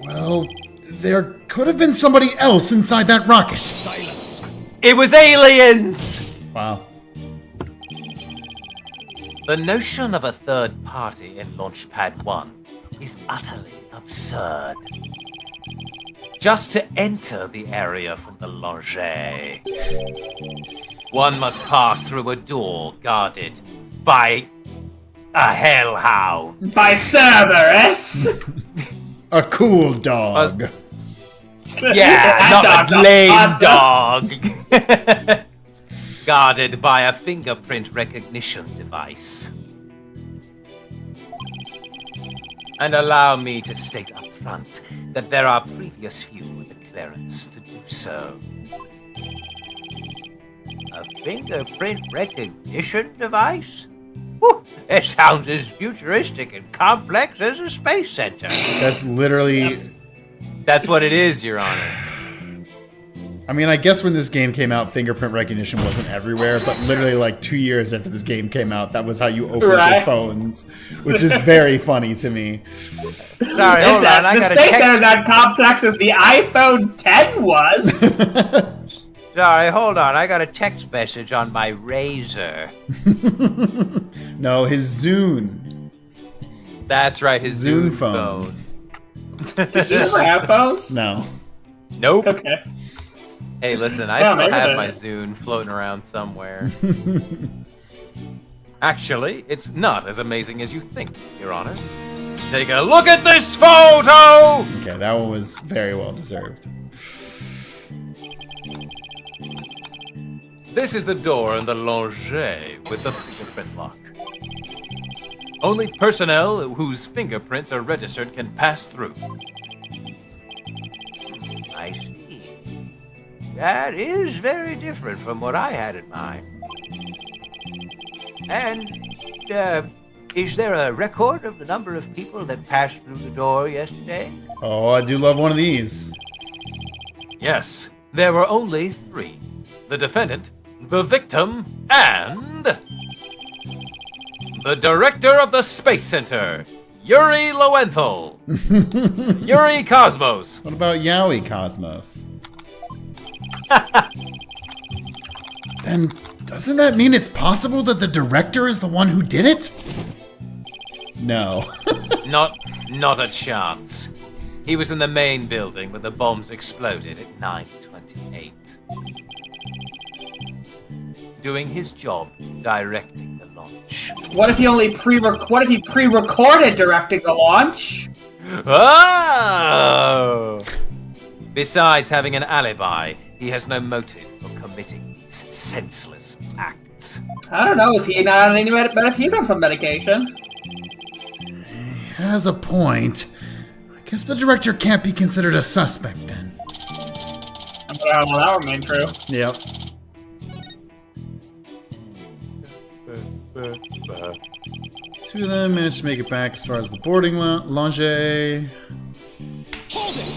Well, there could have been somebody else inside that rocket. Silence! It was aliens! Wow. The notion of a third party in Launchpad 1 is utterly absurd. Just to enter the area from the Longe, one must pass through a door guarded by a hellhound. By Cerberus! A cool dog. Yeah, That not a dog's lame awesome. dog. Guarded by a fingerprint recognition device. And allow me to state up front that there are previous few with the clearance to do so. A fingerprint recognition device? Whew, it sounds as futuristic and complex as a space center. That's literally... That's what it is, Your Honor. I mean, I guess when this game came out, fingerprint recognition wasn't everywhere, but literally like 2 years after this game came out, that was how you opened your Right. phones, which is very funny to me. Sorry, hold on. I The gotta space check. center's as complex as the iPhone 10 was. Sorry, hold on. I got a text message on my Razor. No, his Zune. That's right, his Zune Zune phone. phone. Did you ever have phones? No. Nope. Okay. Hey, listen, I Yeah, still maybe have that- my Zune floating around somewhere. Actually, it's not as amazing as you think, Your Honor. Take a look at this photo! Okay, that one was very well deserved. This is the door in the Longe with the fingerprint lock. Only personnel whose fingerprints are registered can pass through. I see. That is very different from what I had in mind. And, is there a record of the number of people that passed through the door yesterday? Oh, I do love one of these. Yes, there were only 3. The defendant, the victim, and... the director of the Space Center, Yuri Lowenthal. Yuri Cosmos. What about Yowie Cosmos? Then doesn't that mean it's possible that the director is the one who did it? No. Not a chance. He was in the main building where the bombs exploded at 9:28. Doing his job, directing the launch. What if he pre-recorded directing the launch? Oh! Besides having an alibi, he has no motive for committing these senseless acts. I don't know. Is he not on any but if he's on some medication? He has a point. I guess the director can't be considered a suspect then. Well, that would remain true. Yep. Two of them managed to make it back as far as the boarding lounge. Hold it!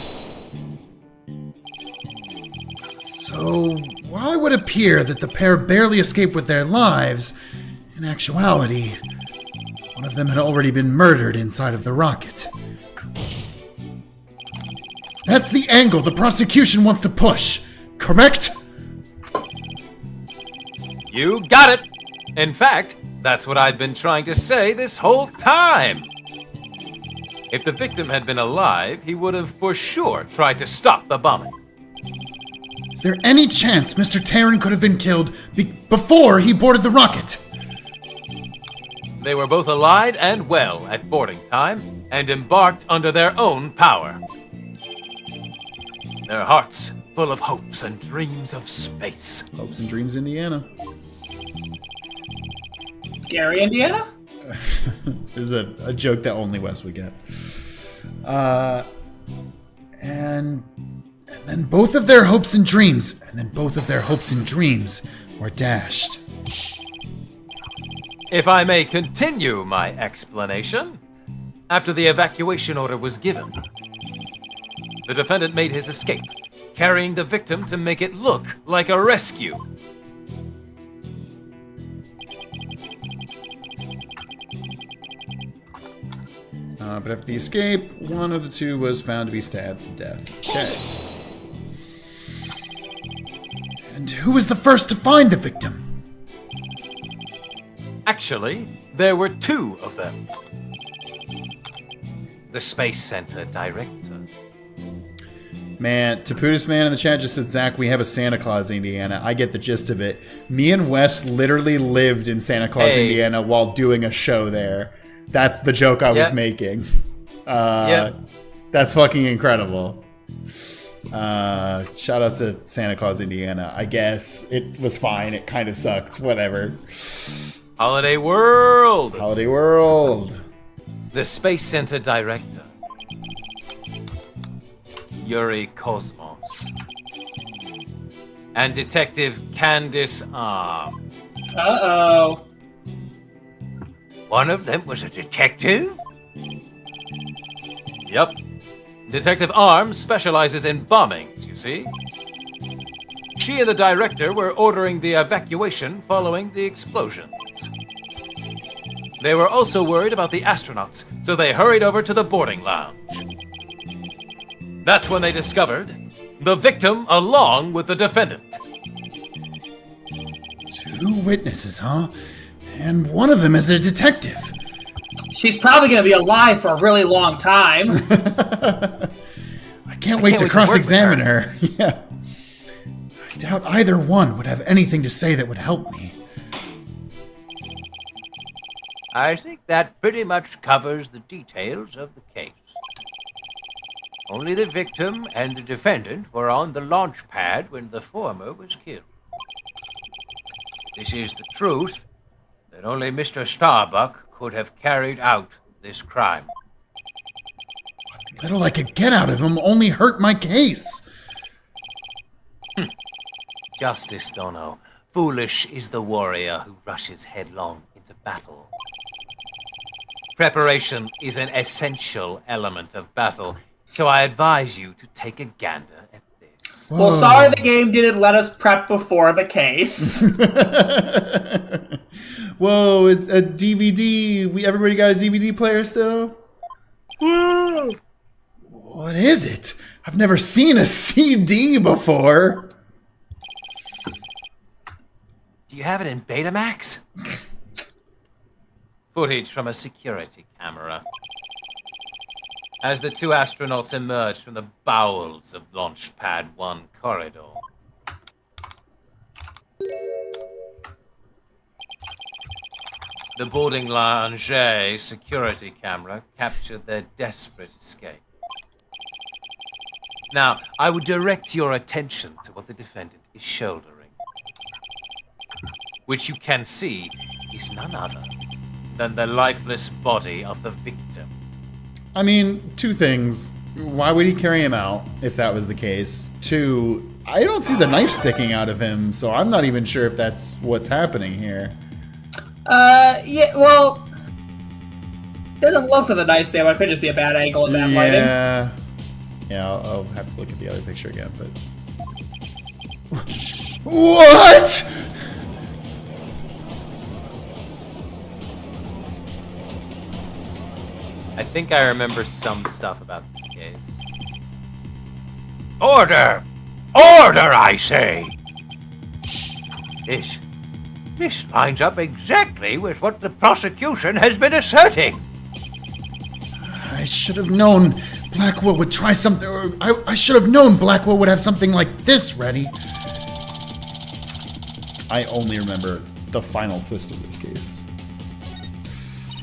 So, while it would appear that the pair barely escaped with their lives, in actuality, one of them had already been murdered inside of the rocket. That's the angle the prosecution wants to push, correct? You got it! In fact, that's what I've been trying to say this whole time! If the victim had been alive, he would have for sure tried to stop the bombing. Is there any chance Mr. Terran could have been killed before he boarded the rocket? They were both alive and well at boarding time, and embarked under their own power. Their hearts full of hopes and dreams of space. Hopes and Dreams, Indiana. Gary, Indiana? This is a joke that only Wes would get. And then both of their hopes and dreams, were dashed. If I may continue my explanation, after the evacuation order was given, the defendant made his escape, carrying the victim to make it look like a rescue. But after the escape, one of the two was found to be stabbed to death. Okay. And who was the first to find the victim? Actually, there were two of them. The Space Center director. Man, Taputus Man in the chat just said, Zach, we have a Santa Claus, Indiana. I get the gist of it. Me and Wes literally lived in Santa Claus, Indiana while doing a show there. That's the joke I was making. That's fucking incredible. Shout out to Santa Claus, Indiana. I guess it was fine. It kind of sucked. Whatever. Holiday World! Holiday World. The Space Center director. Yuri Cosmos. And Detective Candice Arm. Uh-oh. One of them was a detective? Yep. Detective Arm specializes in bombings, you see. She and the director were ordering the evacuation following the explosions. They were also worried about the astronauts, so they hurried over to the boarding lounge. That's when they discovered the victim along with the defendant. 2 witnesses, huh? And one of them is a detective. She's probably going to be alive for a really long time. I can't wait to cross-examine her. Yeah. I doubt either one would have anything to say that would help me. I think that pretty much covers the details of the case. Only the victim and the defendant were on the launch pad when the former was killed. This is the truth that only Mr. Starbuck could have carried out this crime. What little I could get out of him only hurt my case. Justice, Dono. Foolish is the warrior who rushes headlong into battle. Preparation is an essential element of battle, so I advise you to take a gander at this. Well, sorry the game didn't let us prep before the case. Whoa, it's a DVD. Everybody got a DVD player still? Woo! What is it? I've never seen a CD before. Do you have it in Betamax? Footage from a security camera. As the two astronauts emerged from the bowels of Launch Pad 1 corridor. The boarding lounge security camera captured their desperate escape. Now, I would direct your attention to what the defendant is shouldering, which you can see is none other than the lifeless body of the victim. I mean, 2 things. Why would he carry him out if that was the case? 2, I don't see the knife sticking out of him, so I'm not even sure if that's what's happening here. Yeah, well, doesn't look like a knife there, but it could just be a bad angle in that lighting. Yeah, I'll have to look at the other picture again, but... What?! I think I remember some stuff about this case. Order! Order, I say! This lines up exactly with what the prosecution has been asserting. I should have known Blackwell would try something... Or I should have known Blackwell would have something like this ready. I only remember the final twist of this case.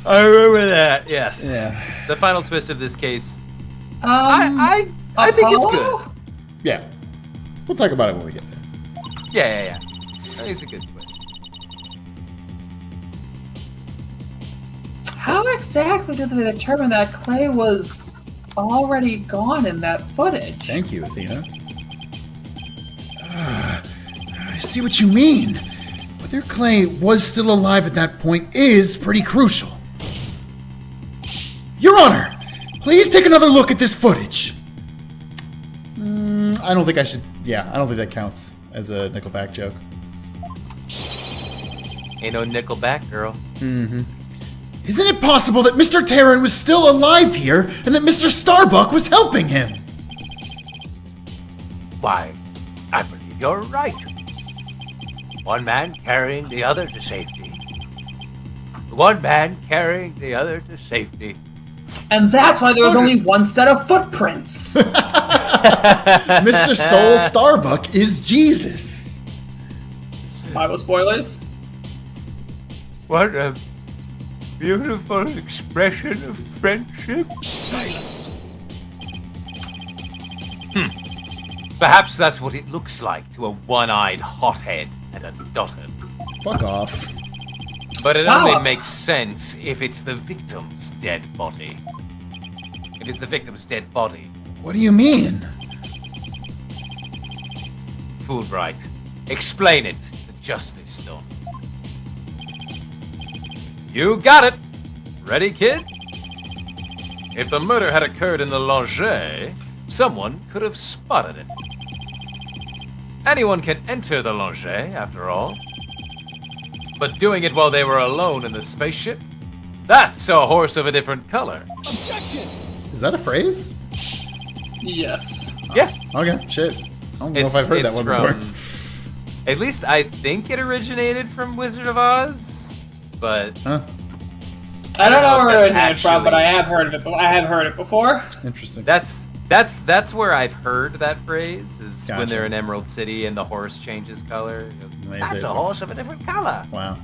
I remember that, yes. Yeah. The final twist of this case, I think it's good. Yeah. We'll talk about it when we get there. Yeah. I think it's a good twist. How exactly did they determine that Clay was already gone in that footage. Thank you, Athena. I see what you mean. Whether Clay was still alive at that point is pretty crucial. Your Honor, please take another look at this footage. I don't think I should... Yeah, I don't think that counts as a Nickelback joke. Ain't no Nickelback, girl. Mm-hmm. Isn't it possible that Mr. Terran was still alive here and that Mr. Starbuck was helping him? Why, I believe you're right. One man carrying the other to safety. One man carrying the other to safety. And that's why there was only one set of footprints. Mr. Soul Starbuck is Jesus. Bible spoilers. What a beautiful expression of friendship. Silence. Perhaps that's what it looks like to a one-eyed hothead and a dotard. Fuck off. But it Wow. only makes sense if it's the victim's dead body. If it's the victim's dead body. What do you mean? Fulbright, explain it to Justice Stone. You got it! Ready, kid? If the murder had occurred in the lounge, someone could have spotted it. Anyone can enter the lounge, after all. But doing it while they were alone in the spaceship? That's a horse of a different color. Objection! Is that a phrase? Yes. Yeah. Okay, shit. I don't know if I've heard that one before. At least I think it originated from Wizard of Oz, but Huh? I don't know where it that's originated from, but actually- I have heard of it. I have heard it before. Interesting. that's where I've heard that phrase is when Gotcha. they're in Emerald City and the horse changes color. That's a horse of a different color. Wow.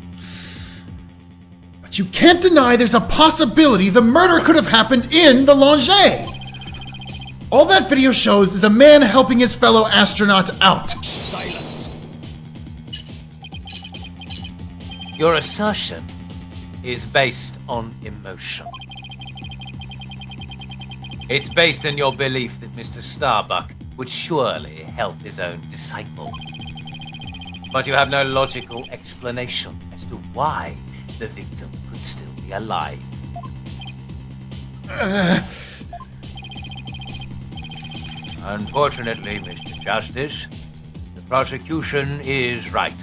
But you can't deny there's a possibility the murder could have happened in the lounge. All that video shows is a man helping his fellow astronaut out. Silence. Your assertion is based on emotion. It's based on your belief that Mr. Starbuck would surely help his own disciple. But you have no logical explanation as to why the victim could still be alive. Unfortunately, Mr. Justice, the prosecution is right.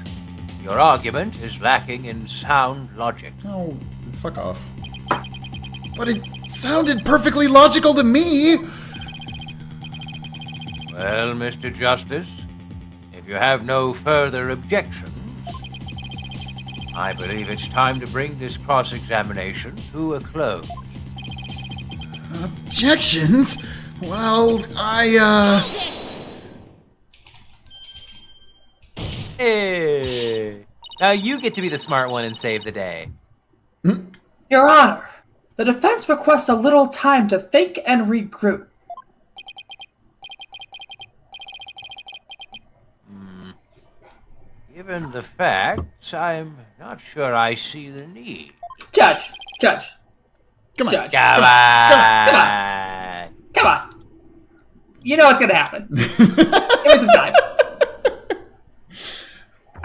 Your argument is lacking in sound logic. Oh, fuck off. But it sounded perfectly logical to me. Well, Mr. Justice, if you have no further objections, I believe it's time to bring this cross-examination to a close. Objections? Well, Hey! Now you get to be the smart one and save the day. Your Honor, the defense requests a little time to think and regroup. Given the facts, I'm not sure I see the need. Judge, come on. Judge, Come come on! come on. You know what's gonna happen. Give me some time.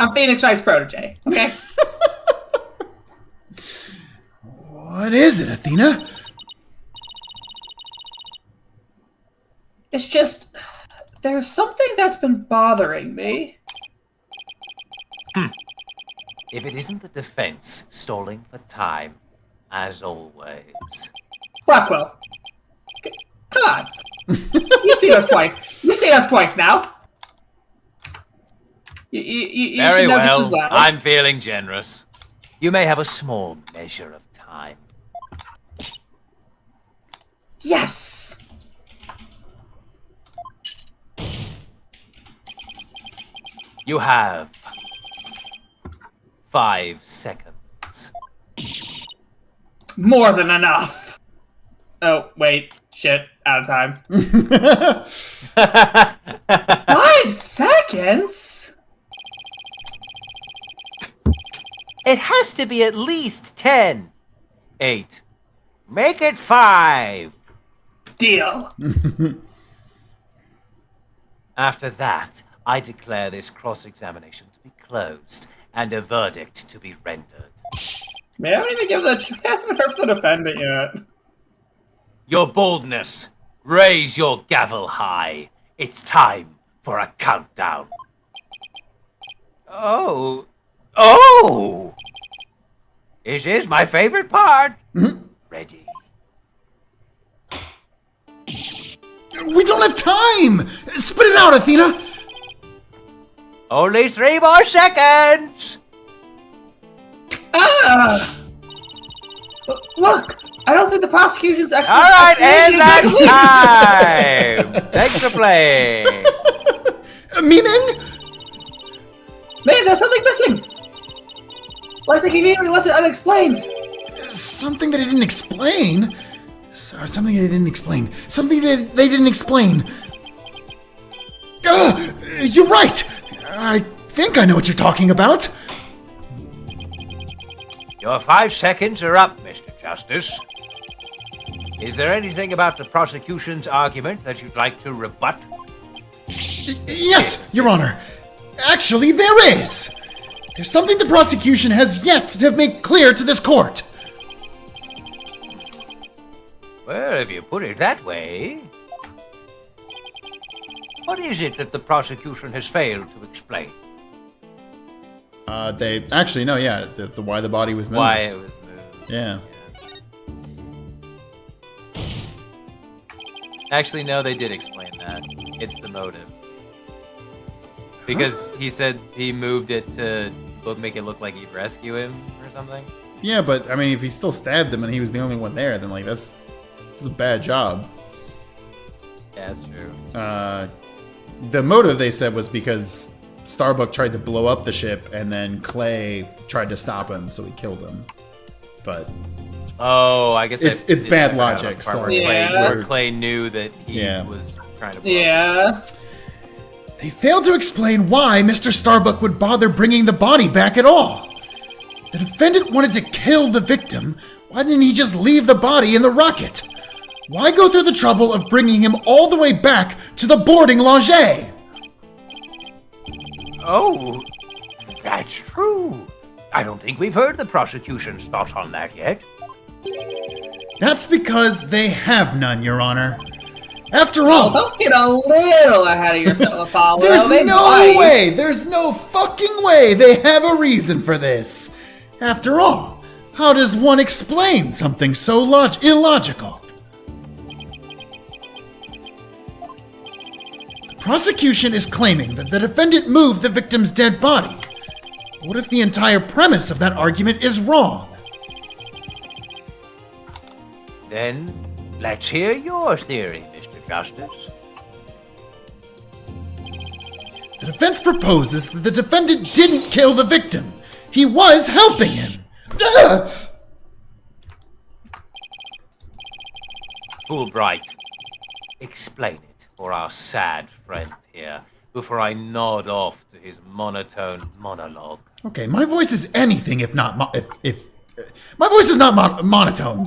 I'm Phoenix Wright's protege, okay? What is it, Athena? It's just, there's something that's been bothering me. If it isn't the defense stalling for time, as always. Blackwell, come on. You've seen us twice. You've seen us twice now. You Very should know this as well. well. I'm feeling generous. You may have a small measure of time. Yes. You have 5 seconds. More than enough. Oh, wait. Shit. Out of time. 5 seconds? It has to be at least 10. 8. Make it 5. Deal. After that, I declare this cross-examination to be closed and a verdict to be rendered. Man, I don't even give the haven't heard from the defendant yet. Your boldness, raise your gavel high. It's time for a countdown. Oh. Oh! This is my favorite part. Ready. We don't have time! Spit it out, Athena! Only 3 more seconds! Ah! Look! I don't think the prosecution's expert. All right, and that's time! Thanks for playing. Meaning? Man, there's something missing! Like they conveniently left it unexplained. Something that they didn't explain? Something they didn't explain. Something that they didn't explain. You're right! I think I know what you're talking about. Your 5 seconds are up, Mr. Justice. Is there anything about the prosecution's argument that you'd like to rebut? Yes, Your Honor. Actually, there is. There's something the prosecution has yet to make clear to this court. Well, if you put it that way... What is it that the prosecution has failed to explain? They actually no, yeah, the why the body was moved. Why it was moved. Yeah. Actually, no, they did explain that. It's the motive. Because he said he moved it to make it look like he'd rescue him or something. Yeah, but I mean, if he still stabbed him and he was the only one there, then like that's a bad job. Yeah, that's true. The motive they said was because Starbuck tried to blow up the ship and then Clay tried to stop him, so he killed him. But oh, I guess it's bad logic. So where Clay knew that he was trying to blow up. They failed to explain why Mr. Starbuck would bother bringing the body back at all. The defendant wanted to kill the victim. Why didn't he just leave the body in the rocket? Why go through the trouble of bringing him all the way back to the boarding lounge? Oh, that's true. I don't think we've heard the prosecution's thoughts on that yet. That's because they have none, Your Honor. After all... don't get a little ahead of yourself, Apollo. There's no way! There's no fucking way they have a reason for this! After all, how does one explain something so illogical? The prosecution is claiming that the defendant moved the victim's dead body. What if the entire premise of that argument is wrong? Then, let's hear your theory, Mr. Justice. The defense proposes that the defendant didn't kill the victim. He was helping him. Fulbright, explain it for our sad friend here before I nod off to his monotone monologue. Okay, my voice is anything if not my voice is not monotone.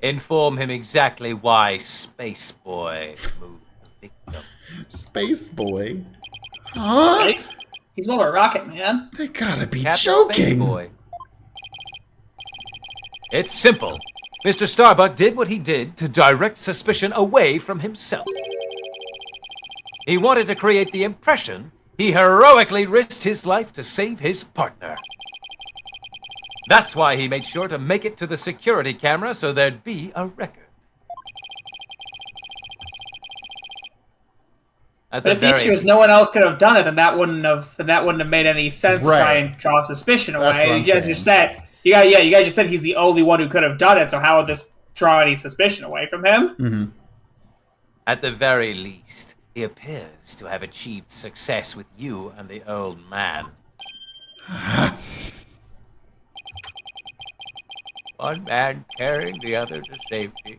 Inform him exactly why Space Boy moved the victim. Space Boy? Huh? Space? He's more of a rocket man. They gotta be Captain joking. Space Boy. It's simple. Mr. Starbuck did what he did to direct suspicion away from himself. He wanted to create the impression he heroically risked his life to save his partner. That's why he made sure to make it to the security camera so there'd be a record. But if the issue is no one else could have done it, then that wouldn't have made any sense to try and draw suspicion away. That's what I'm You guys saying. just said you guys just said he's the only one who could have done it. So how would this draw any suspicion away from him? Mm-hmm. At the very least, he appears to have achieved success with you and the old man. One man carrying the other to safety.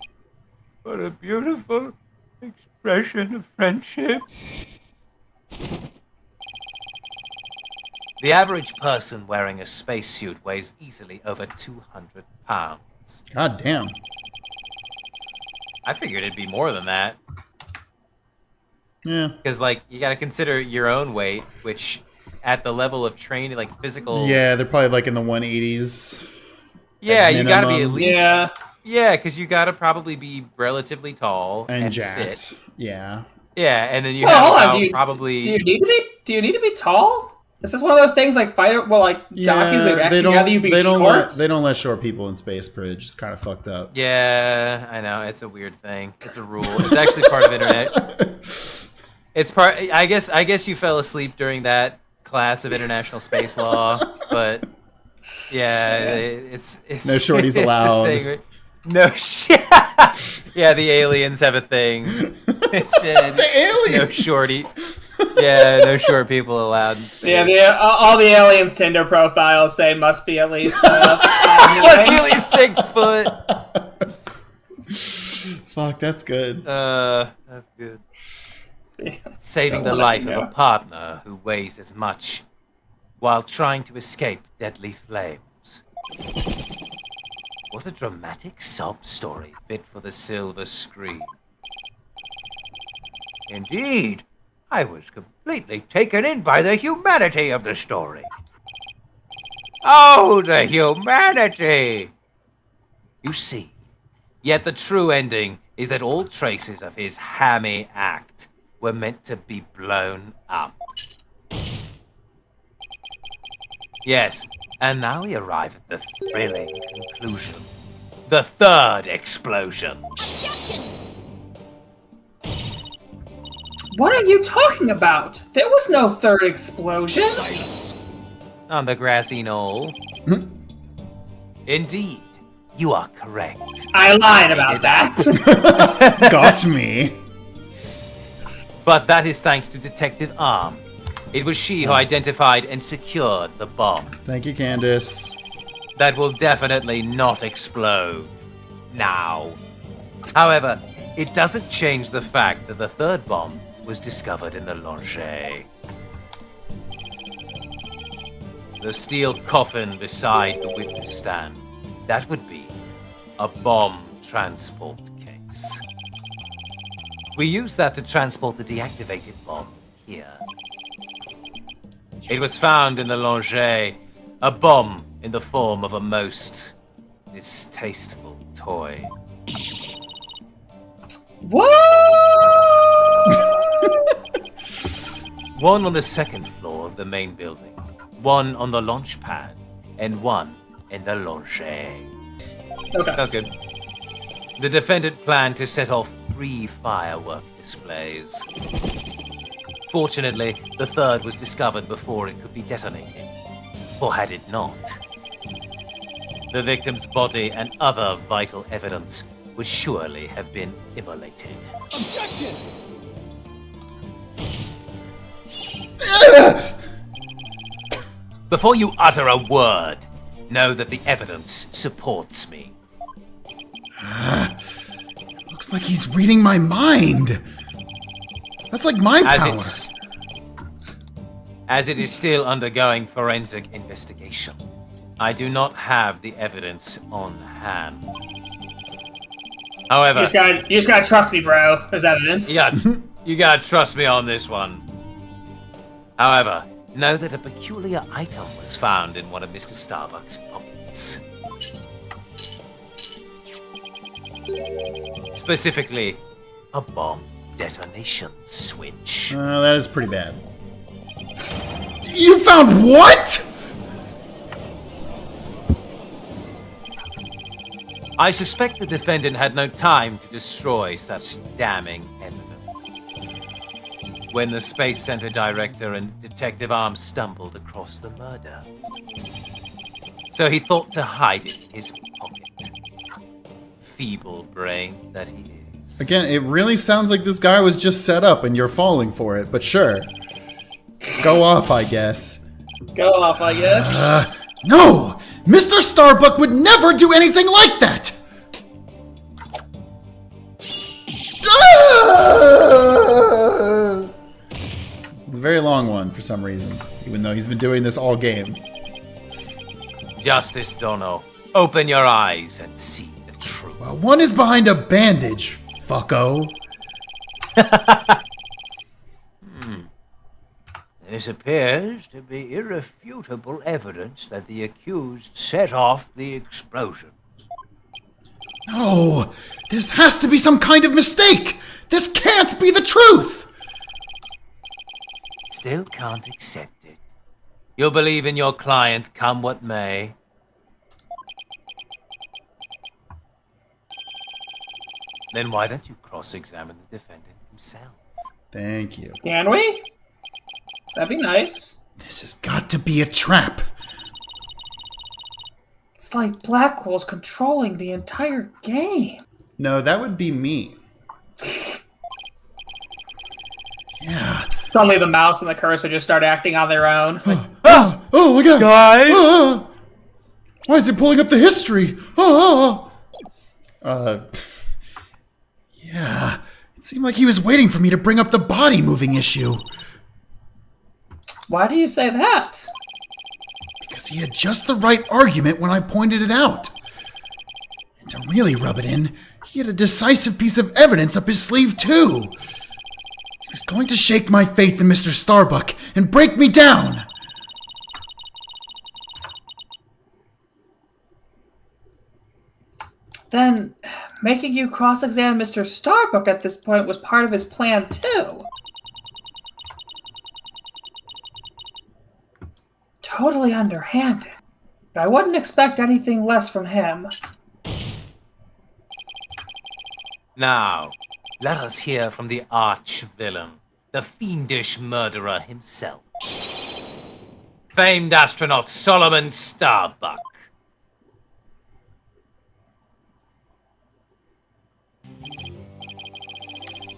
What a beautiful expression of friendship. The average person wearing a spacesuit weighs easily over 200 pounds. God damn. I figured it'd be more than that. Yeah. Because, like, you got to consider your own weight, which at the level of training, like physical. Yeah, they're probably like in the 180s. Yeah, you got to be at minimum. least. Yeah. Yeah, because you got to probably be relatively tall And fit. jacked. Yeah. Yeah, and then you Well, have hold on. about Do probably. you need to be? Do you need to be tall? Is this one of those things like fighter? Well, like jockeys, they actually rather you be short. They don't let short people in space, Bridge. It's kind of fucked up. Yeah, I know. It's a weird thing. It's a rule. It's actually part of internet. It's part. I guess you fell asleep during that class of international space law, but yeah, it's No shorties it's a allowed. thing. No shit. Yeah, the aliens have a thing. The aliens. No shorty. Yeah, no short people allowed. In space. Yeah, all the aliens' Tinder profiles say must be at least. At least 6 foot. Fuck, that's good. That's good. Saving the life of a partner who weighs as much while trying to escape deadly flames. What a dramatic sob story fit for the silver screen. Indeed, I was completely taken in by the humanity of the story. Oh, the humanity! You see, yet the true ending is that all traces of his hammy act were meant to be blown up. Yes, and now we arrive at the thrilling conclusion. The third explosion. What are you talking about? There was no third explosion. Silence. On the grassy knoll. Indeed, you are correct. I lied about that. Got me. But that is thanks to Detective Arm. It was she who identified and secured the bomb. Thank you, Candace. That will definitely not explode. Now. However, it doesn't change the fact that the third bomb was discovered in the Longe. The steel coffin beside the witness stand. That would be a bomb transport case. We use that to transport the deactivated bomb here. It was found in the Longe, a bomb in the form of a most distasteful toy. What? One on the second floor of the main building, one on the launch pad, and one in the Longe. Okay. That's good. The defendant planned to set off 3 firework displays. Fortunately, the third was discovered before it could be detonated. For had it not, the victim's body and other vital evidence would surely have been immolated. Objection. Before you utter a word, know that the evidence supports me. Looks like he's reading my mind. That's like my power. As it is still undergoing forensic investigation, I do not have the evidence on hand. However, You just gotta trust me, bro. There's evidence. you gotta trust me on this one. However, know that a peculiar item was found in one of Mr. Starbuck's pockets. Specifically, a bomb detonation switch. That is pretty bad. You found what? I suspect the defendant had no time to destroy such damning evidence. When the Space Center director and Detective Arms stumbled across the murder. So he thought to hide it in his pocket. Feeble brain that he is. Again, it really sounds like this guy was just set up and you're falling for it, but sure. Go off, I guess. Go off, I guess. No! Mr. Starbuck would never do anything like that! A very long one for some reason, even though he's been doing this all game. Justice Dono, open your eyes and see the truth. Well, one is behind a bandage, fucko. This appears to be irrefutable evidence that the accused set off the explosion. No! This has to be some kind of mistake! This can't be the truth! Still can't accept it. You'll believe in your client come what may. Then why don't you cross-examine the defendant himself? Thank you. Can we? That'd be nice. This has got to be a trap. It's like Blackwell's controlling the entire game. No, that would be me. Yeah. Suddenly the mouse and the cursor just start acting on their own. Oh my god! Guys! Why is it pulling up the history? Yeah. It seemed like he was waiting for me to bring up the body moving issue. Why do you say that? Because he had just the right argument when I pointed it out. And to really rub it in, he had a decisive piece of evidence up his sleeve, too. He was going to shake my faith in Mr. Starbuck and break me down. Then, making you cross-examine Mr. Starbuck at this point was part of his plan, too. Totally underhanded. But I wouldn't expect anything less from him. Now, let us hear from the arch-villain, the fiendish murderer himself. Famed astronaut Solomon Starbuck.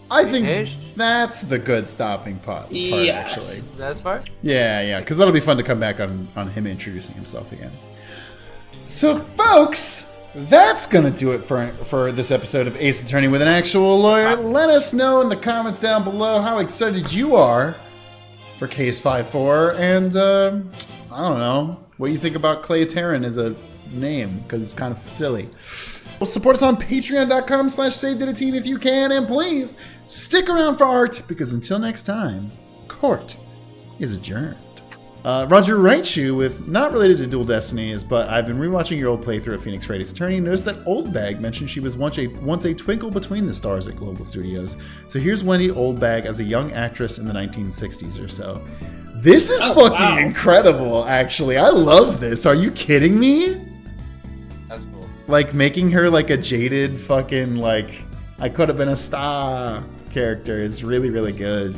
I think Ish? that's the good stopping part, Yes. actually. That's part? Yeah, because that'll be fun to come back on him introducing himself again. So, folks, that's going to do it for this episode of Ace Attorney with an Actual Lawyer. Let us know in the comments down below how excited you are for Case 5-4, and I don't know, what you think about Clay Tarrant as a name, because it's kind of silly. Well, support us on patreon.com/SaveDataTeen if you can, and please stick around for art, because until next time, court is adjourned. Roger Wright with, not related to Dual Destinies, but I've been rewatching your old playthrough of Phoenix Wright Attorney and noticed that Oldbag mentioned she was once a twinkle between the stars at Global Studios. So here's Wendy Oldbag as a young actress in the 1960s or so. This is fucking incredible, actually. I love this. Are you kidding me? That's cool. Like, making her like a jaded fucking, like, I could have been a star character is really, really good.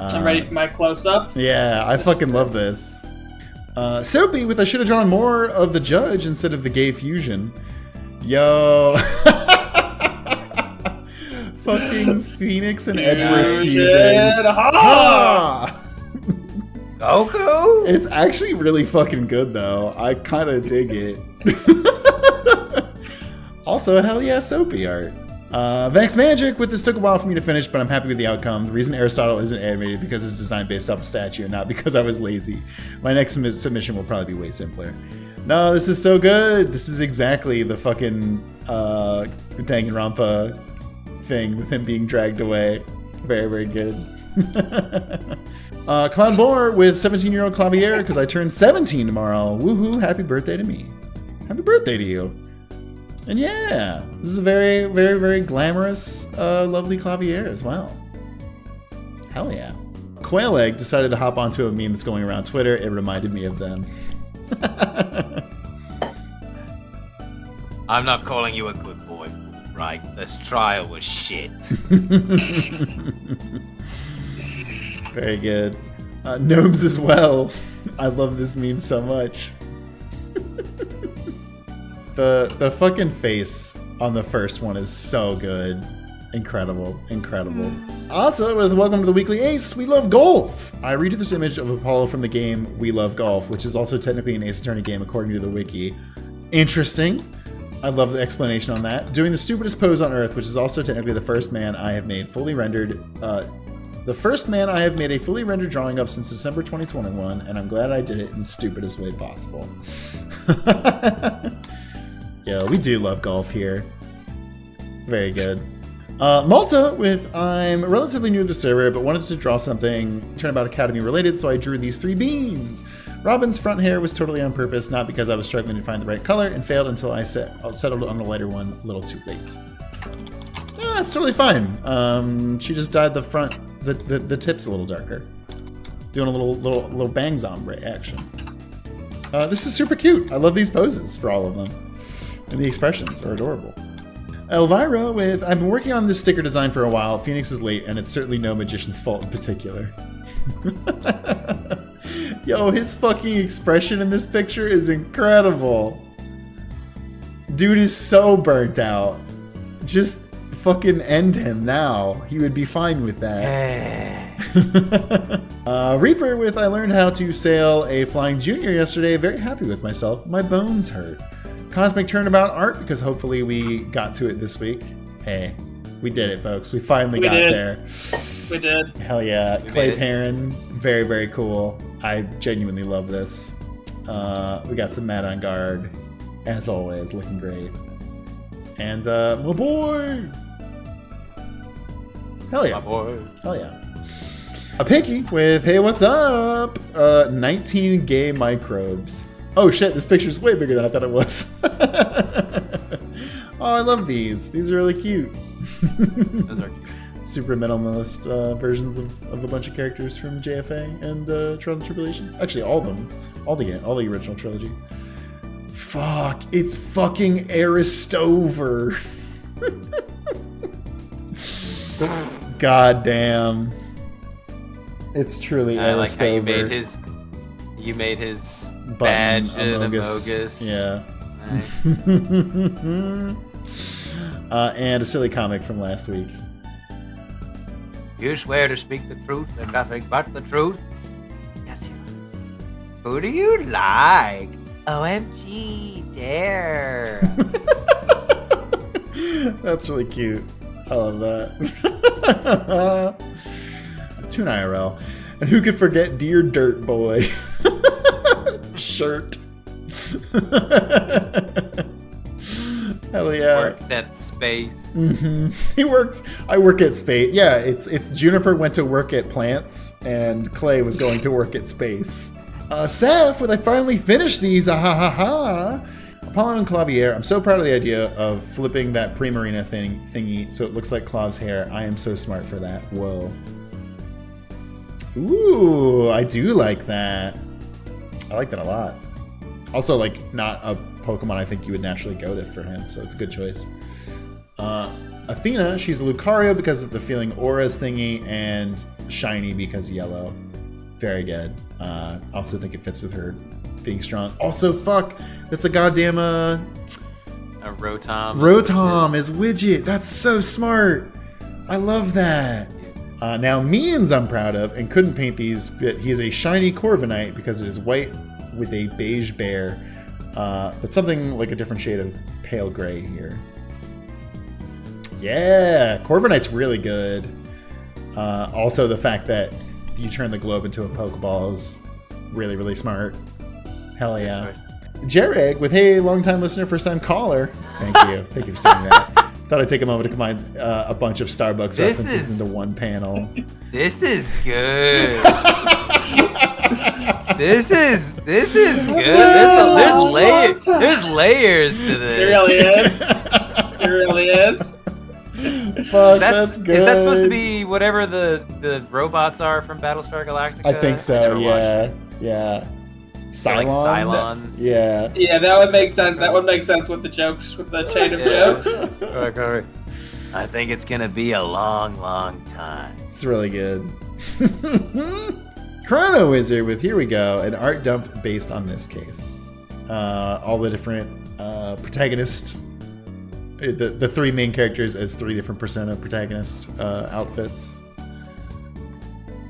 I'm ready for my close-up. Yeah, I fucking love this. Soapy with I should have drawn more of the judge instead of the gay fusion. Yo. Fucking Phoenix and Edgeworth fusing. Ha! Goku? It's actually really fucking good, though. I kind of dig it. Also, hell yeah, Soapy art. Vex Magic with this took a while for me to finish, but I'm happy with the outcome. The reason Aristotle isn't animated because it's designed based off a statue and not because I was lazy. My next submission will probably be way simpler. No, this is so good. This is exactly the fucking Danganronpa thing with him being dragged away. Very, very good. Clown Boar with 17-year-old Clavier because I turned 17 tomorrow. Woohoo, happy birthday to me. Happy birthday to you. And yeah, this is a very, very, very glamorous, lovely Clavier as well. Hell yeah. Quail Egg decided to hop onto a meme that's going around Twitter. It reminded me of them. I'm not calling you a good boy, right? This trial was shit. Very good. Gnomes as well. I love this meme so much. The fucking face on the first one is so good. Incredible, incredible. Also, with Welcome to the Weekly Ace, we love golf. I read this image of Apollo from the game We Love Golf, which is also technically an Ace Attorney game according to the wiki. Interesting. I love the explanation on that. Doing the stupidest pose on Earth, which is also technically the first man I have made fully rendered. The first man I have made a fully rendered drawing of since December 2021, and I'm glad I did it in the stupidest way possible. Yeah, we do love golf here. Very good. Malta with, I'm relatively new to the server, but wanted to draw something Turnabout Academy related, so I drew these 3 beans. Robin's front hair was totally on purpose, not because I was struggling to find the right color, and failed until I settled on a lighter one a little too late. It's totally fine. She just dyed the front, the tips a little darker. Doing a little bangs ombre action. This is super cute. I love these poses for all of them. And the expressions are adorable. Elvira with, I've been working on this sticker design for a while. Phoenix is late, and it's certainly no magician's fault in particular. Yo, his fucking expression in this picture is incredible. Dude is so burnt out. Just fucking end him now. He would be fine with that. Reaper with, I learned how to sail a Flying Junior yesterday. Very happy with myself. My bones hurt. Cosmic Turnabout art, because hopefully we got to it this week. Hey, we did it, folks. We finally got there. We did. Hell yeah. Clay Taryn, very, very cool. I genuinely love this. We got some Mad on Guard, as always, looking great. And my boy! Hell yeah. My boy. Hell yeah. A Pinky with, hey, what's up? 19 gay microbes. Oh shit, this picture's way bigger than I thought it was. Oh, I love these. These are really cute. Those are cute. Super minimalist versions of a bunch of characters from JFA and Trials and Tribulations. Actually, all of them. All the original trilogy. Fuck, it's fucking Aristover. God damn. It's truly I like how Aristover. you made his Button, badge and Amogus. Yeah. Nice. And a silly comic from last week. You swear to speak the truth and nothing but the truth? Yes, you. Who do you like? OMG, dare. That's really cute. I love that. Toon IRL. And who could forget Dear Dirt Boy? Shirt. Hell yeah. Works at Space. He works. I work at Space. Yeah, it's Juniper went to work at Plants, and Clay was going to work at Space. Seth, when I finally finished these, Apollo and Clavier, I'm so proud of the idea of flipping that Primarina thingy so it looks like Clav's hair. I am so smart for that. Whoa. Ooh, I do like that. I like that a lot. Also, like, not a Pokemon I think you would naturally go to for him, so it's a good choice. Athena, she's a Lucario because of the Feeling Auras thingy, and Shiny because yellow. Very good. Also think it fits with her being strong. Also, fuck, that's a goddamn A Rotom. Rotom is Widget. That's so smart. I love that. Now, Mians I'm proud of, and couldn't paint these, but he is a shiny Corviknight because it is white with a beige bear, but something like a different shade of pale gray here. Yeah, Corviknight's really good. Also, the fact that you turn the globe into a Pokeball is really, really smart. Hell yeah. Jarek with, hey, long-time listener, first-time caller. Thank you. Thank you for saying that. Thought I'd take a moment to combine a bunch of Starbucks references into one panel. This is good. This is good. There's layers to this. It really is. It really is. Fuck, that's good. Is that supposed to be whatever the robots are from Battlestar Galactica? I think so, yeah. Like Cylons? Cylons. Yeah. Yeah, that would make sense. That would make sense with the jokes, with the chain of jokes. Okay. I think it's gonna be a long, long time. It's really good. Chrono Wizard with, here we go, an art dump based on this case. All the different protagonists, the 3 main characters as 3 different Persona protagonist outfits.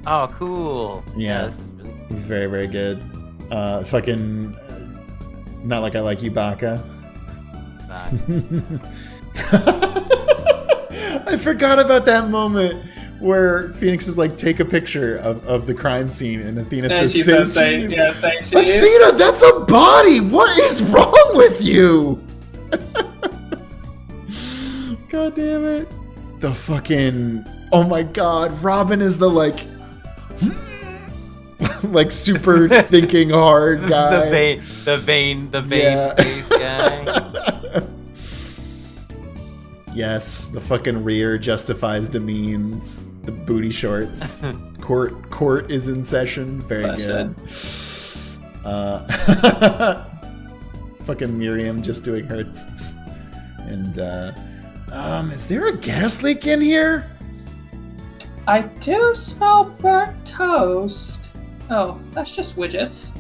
Oh, cool. Yeah. This is really cool. It's very, very good. Fucking Not Like I Like You, Baka. I forgot about that moment where Phoenix is like, take a picture of the crime scene, and Athena says, saying cheese. Athena, that's a body! What is wrong with you? God damn it. the fucking, oh my god, Robin is the like like super thinking hard guy. The vain Yeah. face guy. Yes, the fucking rear justifies demeans. The booty shorts. Court is in session. Very good. Fucking Miriam just doing her tss. And is there a gas leak in here? I do smell burnt toast. Oh, that's just widgets.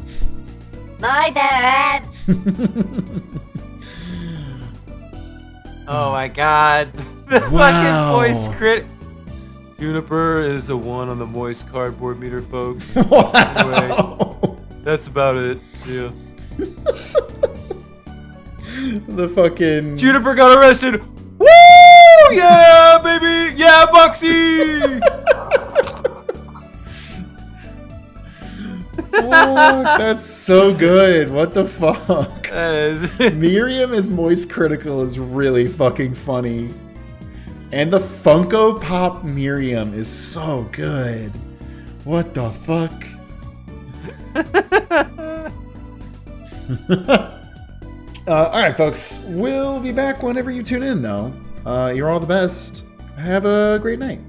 My bad. Oh my god. The Wow. fucking voice crit. Juniper is a 1 on the moist cardboard meter, folks. Wow. Anyway, that's about it. Yeah. The fucking Juniper got arrested. Woo! Yeah, baby! Yeah, Buxy! fuck, that's so good. What the fuck? That is. Miriam is moist critical is really fucking funny. And the Funko Pop Miriam is so good. What the fuck? Alright, folks. We'll be back whenever you tune in, though. You're all the best. Have a great night.